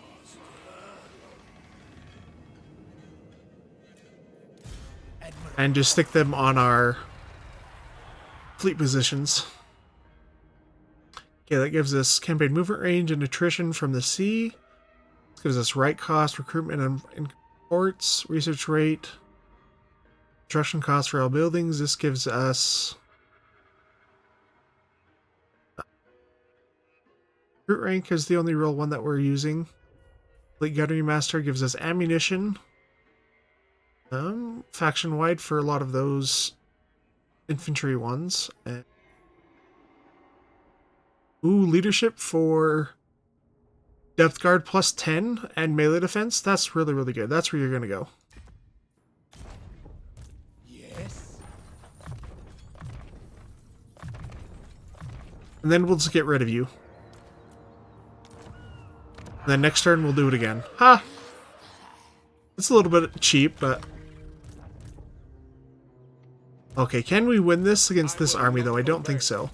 And just stick them on our fleet positions. Okay, that gives us campaign movement range and attrition from the sea. This gives us right cost, recruitment and ports, research rate, construction costs for all buildings. This gives us recruit rank is the only real one that we're using. Fleet Gunnery Master gives us ammunition. Faction wide for a lot of those infantry ones. And ooh, leadership for depth guard plus 10 and melee defense. That's really, really good. That's where you're gonna go. Yes. And then we'll just get rid of you. And then next turn we'll do it again. Ha! It's a little bit cheap, but okay, can we win this against this army, though? I don't think so.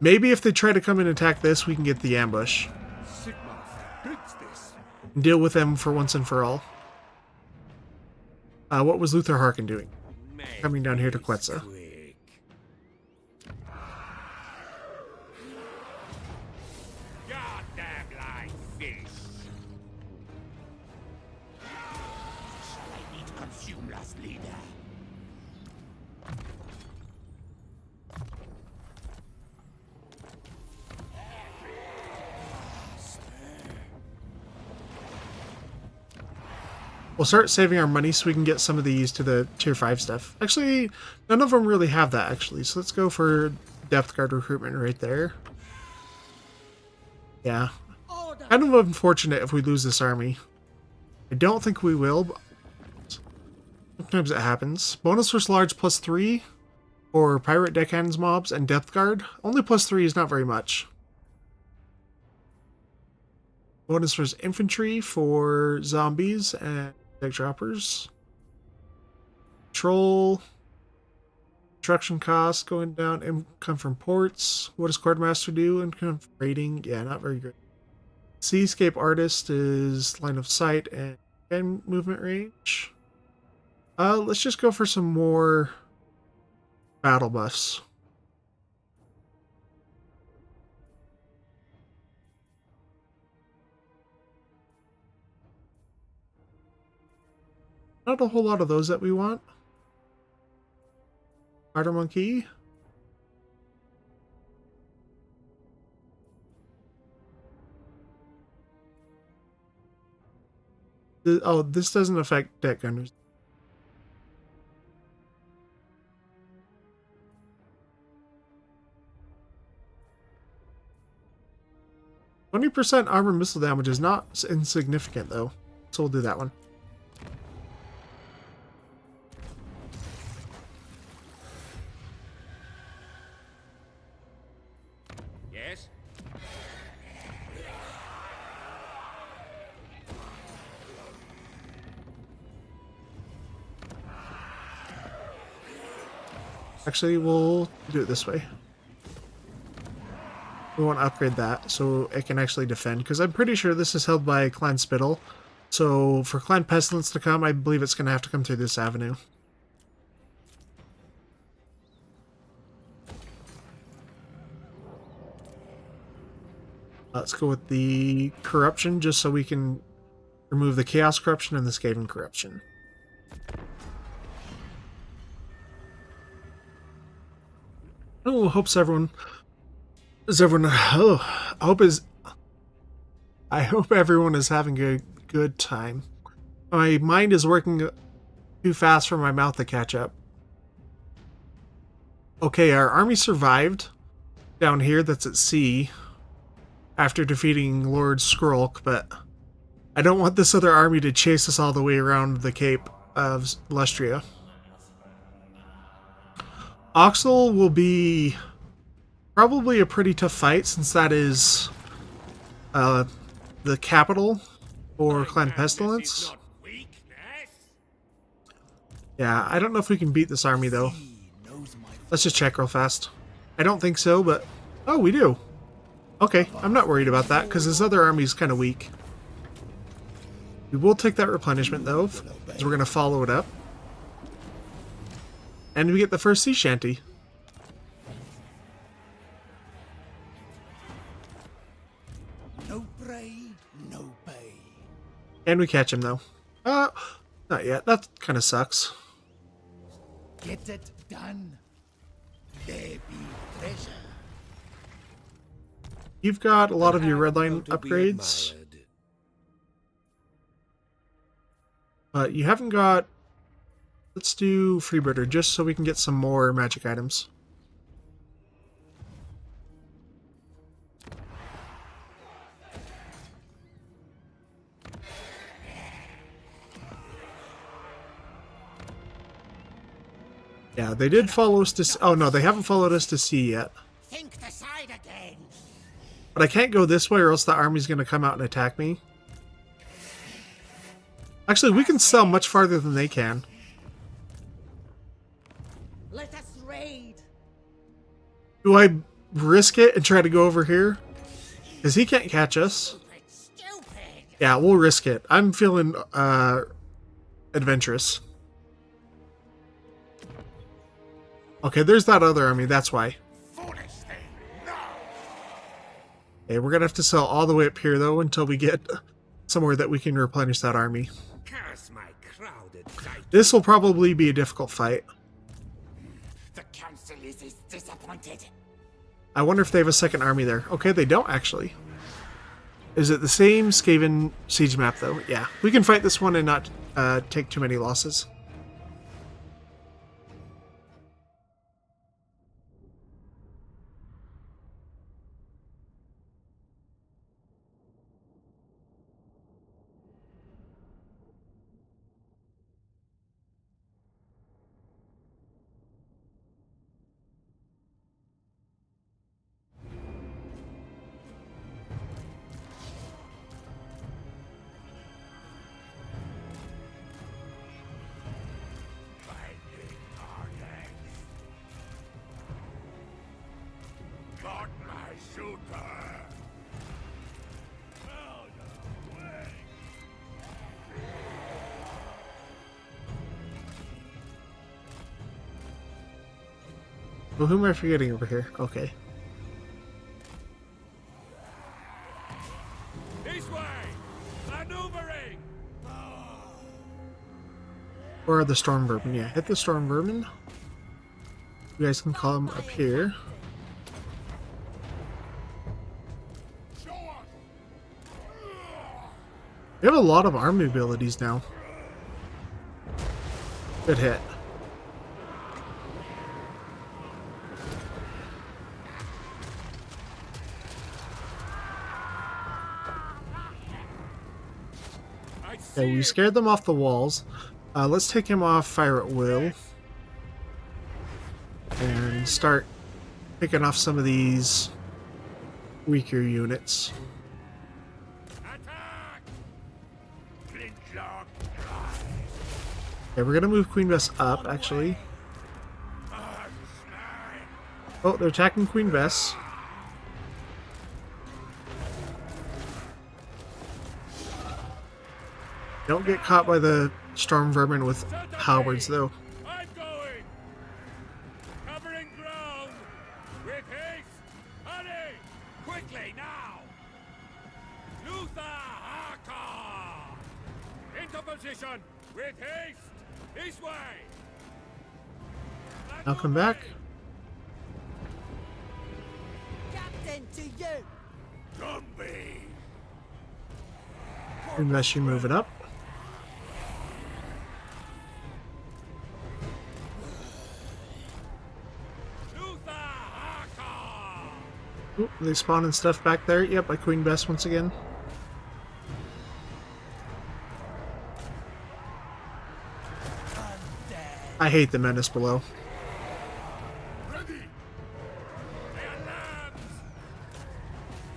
Maybe if they try to come and attack this, we can get the ambush. Sigma forbids this. And deal with them for once and for all. What was Luther Harkin doing? Make Coming down here to this Quetzal. quick. Goddamn like fish. Shall I need to consume last leader? We'll start saving our money so we can get some of these to the tier 5 stuff. Actually, none of them really have that, actually. So let's go for depth guard recruitment right there. Yeah. Order. Kind of unfortunate if we lose this army. I don't think we will, but sometimes it happens. Bonus versus large plus 3 for pirate deckhands mobs and depth guard. Only plus 3 is not very much. Bonus versus infantry for zombies and deck droppers. Control. Construction costs going down. Income from ports. What does Quartermaster do? Income from raiding. Yeah, not very good. Seascape Artist is line of sight and movement range. Let's just go for some more battle buffs. Not a whole lot of those that we want. Spider Monkey. Oh, this doesn't affect deck gunners. 20% armor missile damage is not insignificant, though. So we'll do that one. Yes? Actually, we'll do it this way. We want to upgrade that so it can actually defend, because I'm pretty sure this is held by Clan Spittle. So for Clan Pestilence to come, I believe it's going to have to come through this avenue. Let's go with the Corruption, just so we can remove the Chaos Corruption and the Skaven Corruption. Oh, I hope everyone is having a good time. My mind is working too fast for my mouth to catch up. Okay, our army survived down here, that's at sea, after defeating Lord Skrulk, but I don't want this other army to chase us all the way around the Cape of Lustria. Oxel will be probably a pretty tough fight, since that is the capital for Clan Pestilence. Yeah, I don't know if we can beat this army, though. Let's just check real fast. I don't think so, but... Oh, we do. Okay, I'm not worried about that, because this other army is kind of weak. We will take that replenishment, though, because we're going to follow it up. And we get the first sea shanty. No prey, no pay. And we catch him, though. Not yet. That kind of sucks. Get it done. There be treasure. You've got a lot of your redline upgrades. But you haven't got... Let's do Freebirder, just so we can get some more magic items. Yeah, they did follow us to... Oh, no, they haven't followed us to sea yet. Think the side again. But I can't go this way, or else the army's going to come out and attack me. Actually, we can sell much farther than they can. Let us raid. Do I risk it and try to go over here? Because he can't catch us. Stupid. Yeah, we'll risk it. I'm feeling adventurous. Okay, there's that other army, that's why. Okay, we're going to have to sell all the way up here, though, until we get somewhere that we can replenish that army. Curse my crowded sight. This will probably be a difficult fight. The council is disappointed. I wonder if they have a second army there. Okay, they don't, actually. Is it the same Skaven siege map, though? Yeah, we can fight this one and not take too many losses. Well, who am I forgetting over here? Okay. This way! Maneuvering! Where are the storm vermin? Yeah, hit the storm vermin. You guys can come up here. We have a lot of army abilities now. Good hit. Okay, we scared them off the walls. Let's take him off fire at will and start picking off some of these weaker units. Attack! Flintlock! Okay, we're gonna move Queen Bess up, actually. Oh, they're attacking Queen Bess. Don't get caught by the storm vermin with halberds, though. I'm going! Covering ground! With haste! Hurry! Quickly now! Luther Haka! Into position! With haste! This way! Now come back. Captain, to you! Zombie! Queen Bess, you move it up. Luther Haka! Oop, they spawning stuff back there. Yep, by Queen Bess once again. I hate the menace below. Ready! They are lambs!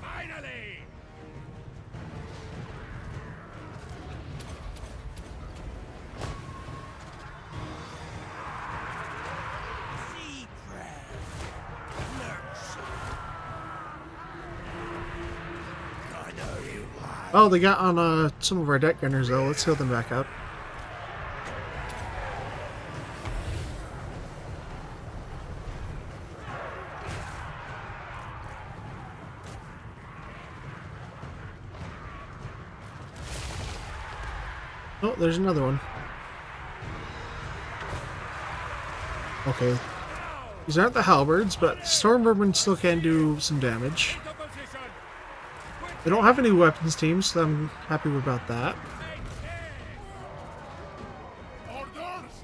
Finally! Sea crab. Lurch. I know you are. Oh, they got on some of our deck gunners, though. Let's heal them back up. Oh, there's another one. Okay. These aren't the halberds, but storm vermin still can do some damage. Into position! They don't have any weapons teams, so I'm happy about that. Orders!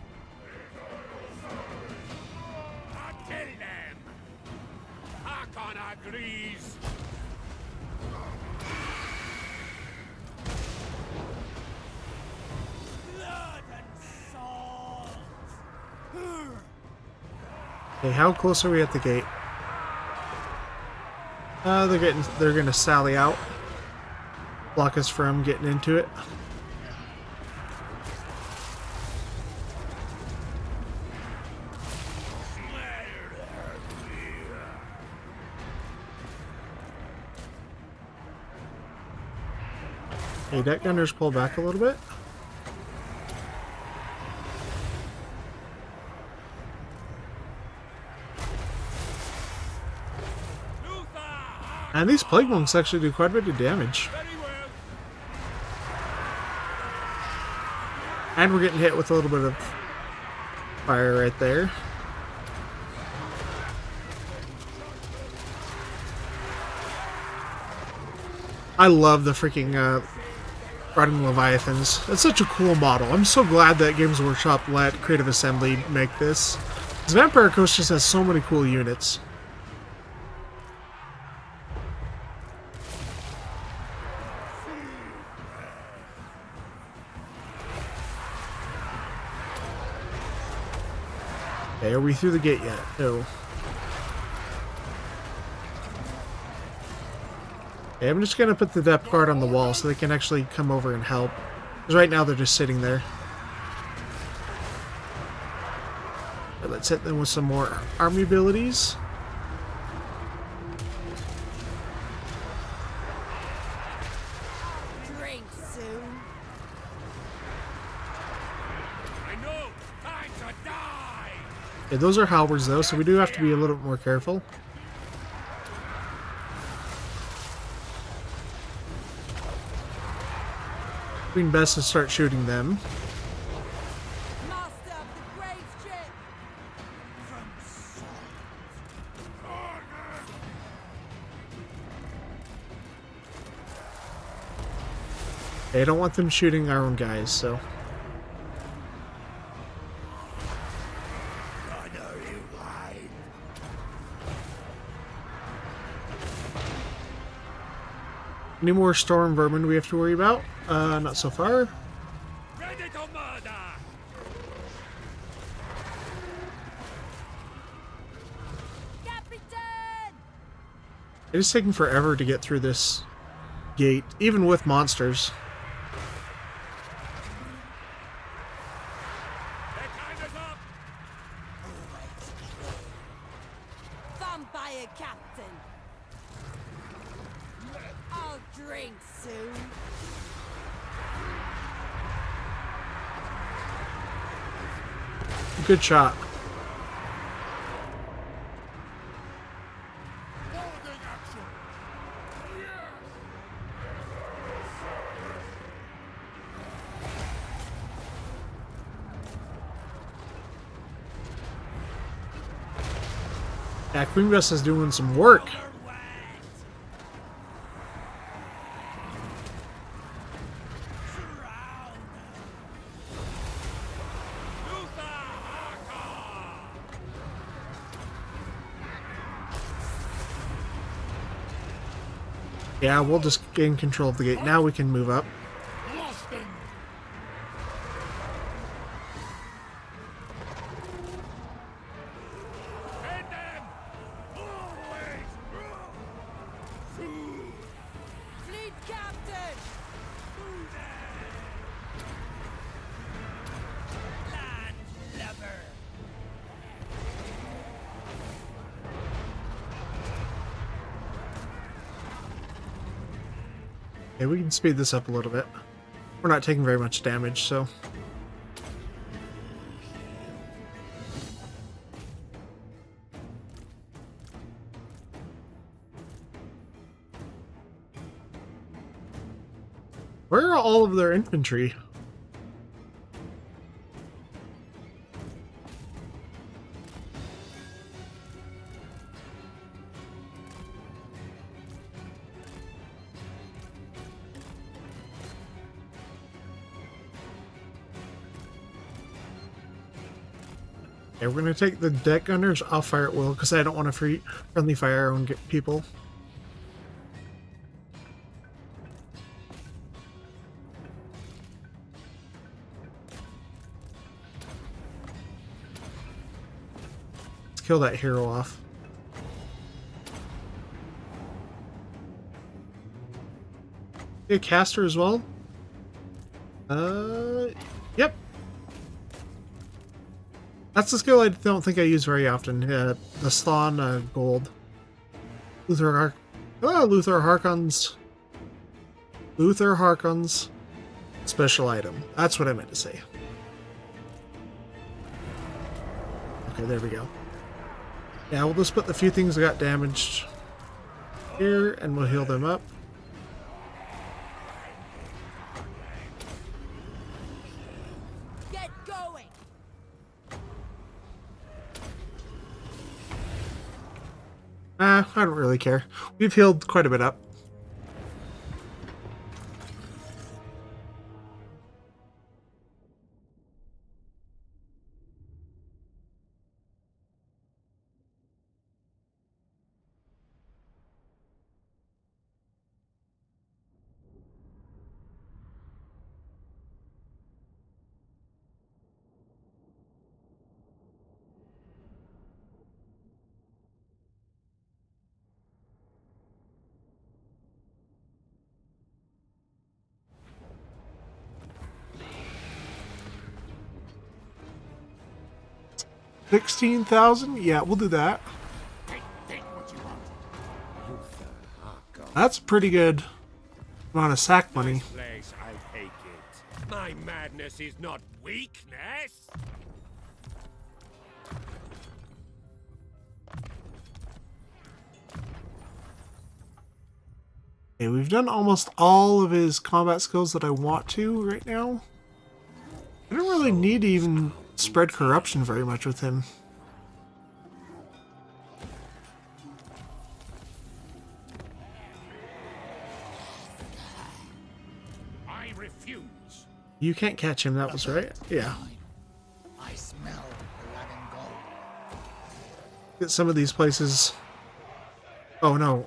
Kill them! Hakon agrees! Blood and salt. Okay, how close are we at the gate? They're gonna sally out. Block us from getting into it. Okay, deck gunners pull back a little bit. Luther Haka! And these plague monks actually do quite a bit of damage. Very well! And we're getting hit with a little bit of fire right there. I love the freaking Riding Leviathans. It's such a cool model. I'm so glad that Games Workshop let Creative Assembly make this. This Vampire Coast just has so many cool units. Okay, are we through the gate yet? No. Okay, I'm just gonna put the depth guard on the wall so they can actually come over and help. Because right now they're just sitting there. Okay, let's hit them with some more army abilities. Drink soon. I know! Time to die! Okay, those are halberds though, so we do have to be a little bit more careful. Queen Bess will start shooting them. Master of the grave ship. Okay, I don't want them shooting our own guys, so. I know you lied. Any more storm vermin we have to worry about? Not so far. It is taking forever to get through this gate, even with monsters. Their time is up! Vampire Captain! I'll drink soon. Good shot. Holding action. Yeah, Queen Bess is doing some work. Yeah, we'll just gain control of the gate. Now we can move up. Lost him. Hit them! Always! Fleet Captain! Landlubber! Okay, we can speed this up a little bit. We're not taking very much damage, so... Where are all of their infantry? Okay, we're going to take the deck gunners. I'll fire at will because I don't want to friendly fire our own people. Let's kill that hero off. A caster as well? Yep. That's the skill I don't think I use very often. The Slan Gold. Luther Harkon's special item. That's what I meant to say. Okay, there we go. Yeah, we'll just put the few things that got damaged here, and we'll heal them up. Get going! I don't really care. We've healed quite a bit up. $16,000? Yeah, we'll do that. Take what you want. That's pretty good amount of sack money. Nice place, I'll take it. My madness is not weakness! Okay, we've done almost all of his combat skills that I want to right now. I don't really need to even spread corruption very much with him. I refuse. You can't catch him, that was right. Yeah. I smell the lag and gold. Get some of these places. Oh no.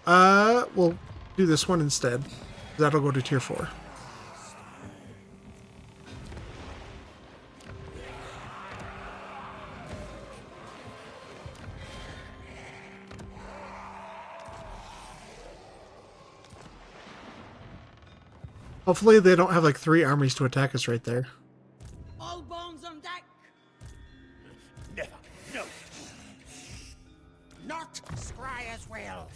We'll do this one instead. That'll go to tier 4. Hopefully they don't have like 3 armies to attack us right there. All bones on deck. Never. No. Not Scryer's will.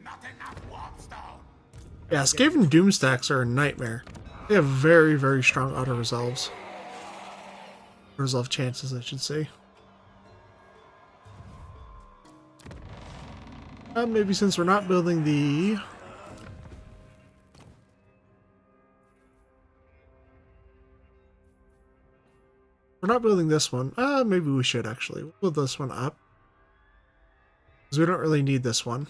Not enough warpstone. Yeah, Skaven Doom stacks are a nightmare. They have very, very strong auto-resolves. Resolve chances, I should say. Maybe since we're not building the... We're not building this one. Maybe we should actually. We'll build this one up. Because we don't really need this one.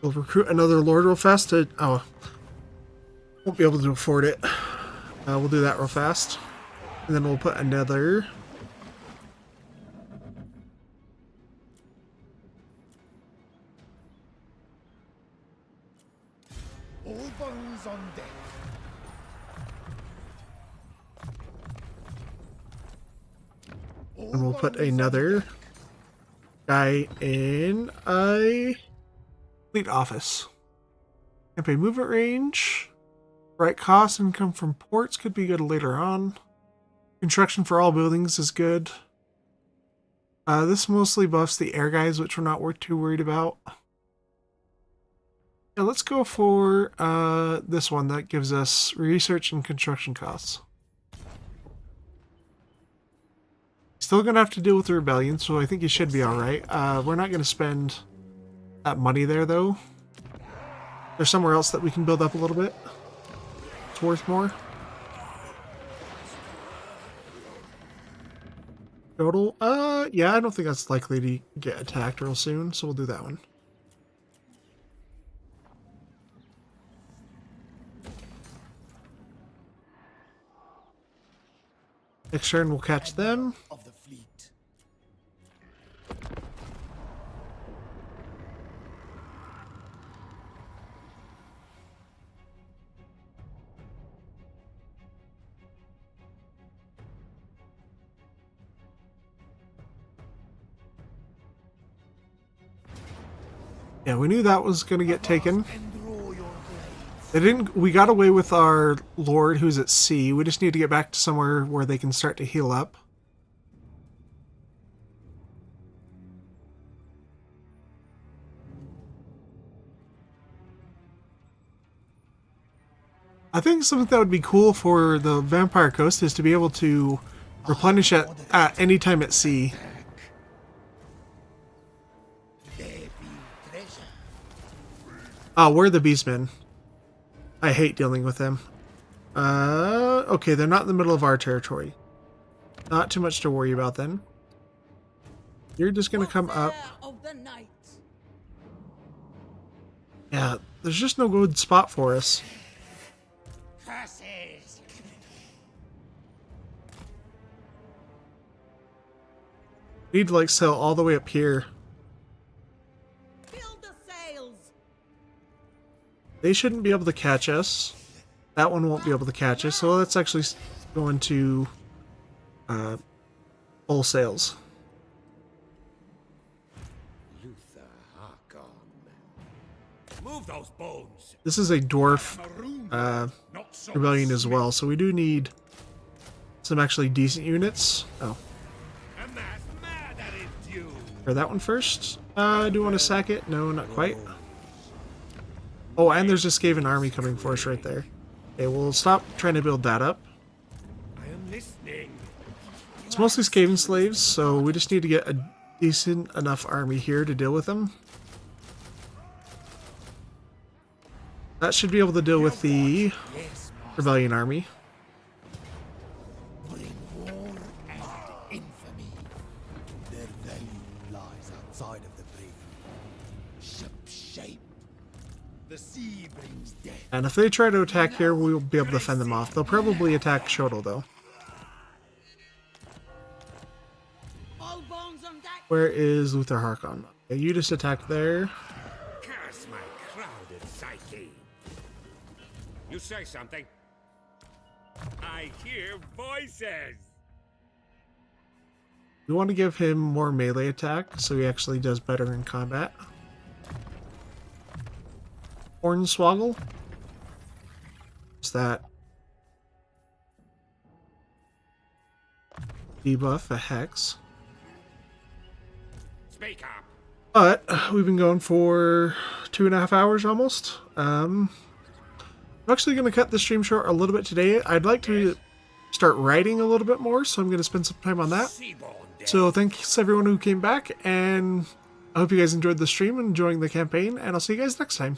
We'll recruit another lord real fast to... Oh. Won't be able to afford it. We'll do that real fast. And then we'll put another... All bones on deck. And we'll put another guy in a fleet office. Campaign movement range. Right cost income from ports could be good later on. Construction for all buildings is good. This mostly buffs the air guys, which we're not too worried about. Yeah, let's go for this one that gives us research and construction costs. Still gonna have to deal with the rebellion, so I think you should be alright. We're not gonna spend that money there though. There's somewhere else that we can build up a little bit. It's worth more. Total? Yeah, I don't think that's likely to get attacked real soon, so we'll do that one. Next turn we'll catch them. Of the fleet. Yeah, we knew that was going to get taken. And draw your blades. They didn't. We got away with our lord who's at sea. We just need to get back to somewhere where they can start to heal up. I think something that would be cool for the Vampire Coast is to be able to replenish at any time at sea. There be treasure. Oh, we're the Beastmen. I hate dealing with them. Okay, they're not in the middle of our territory. Not too much to worry about then. You're just gonna come up. Of the night. Yeah, there's just no good spot for us. Curses. We need to like sail all the way up here. Fill the sails. They shouldn't be able to catch us. That one won't be able to catch us, so let's actually go into full sails. Luther Harkon. Move those bones. This is a dwarf Not so rebellion as well, so we do need some actually decent units. Oh, A mass mad at its due. for that one first. I do want to sack it. No, not quite. Oh, and there's a Skaven army coming for us right there. Okay, we'll stop trying to build that up. I am listening. It's mostly Skaven slaves, so we just need to get a decent enough army here to deal with them. That should be able to deal with the Yes, rebellion army. bring war and infamy. Their value lies outside of the brave. Ship shape. The sea brings death. And if they try to attack here, we'll be able to fend them off. They'll probably attack Shodel, though. All bones on deck. Where is Luther Harkon? Okay, you just attack there. Curse my crowded psyche. You say something. I hear voices. We want to give him more melee attack so he actually does better in combat. Hornswoggle. Is that debuff a hex? Speak up. But we've been going for 2.5 hours almost. I'm actually going to cut the stream short a little bit today. I'd like to start writing a little bit more, so I'm going to spend some time on that. Seaborn death. So thanks everyone who came back, and I hope you guys enjoyed the stream and enjoying the campaign, and I'll see you guys next time.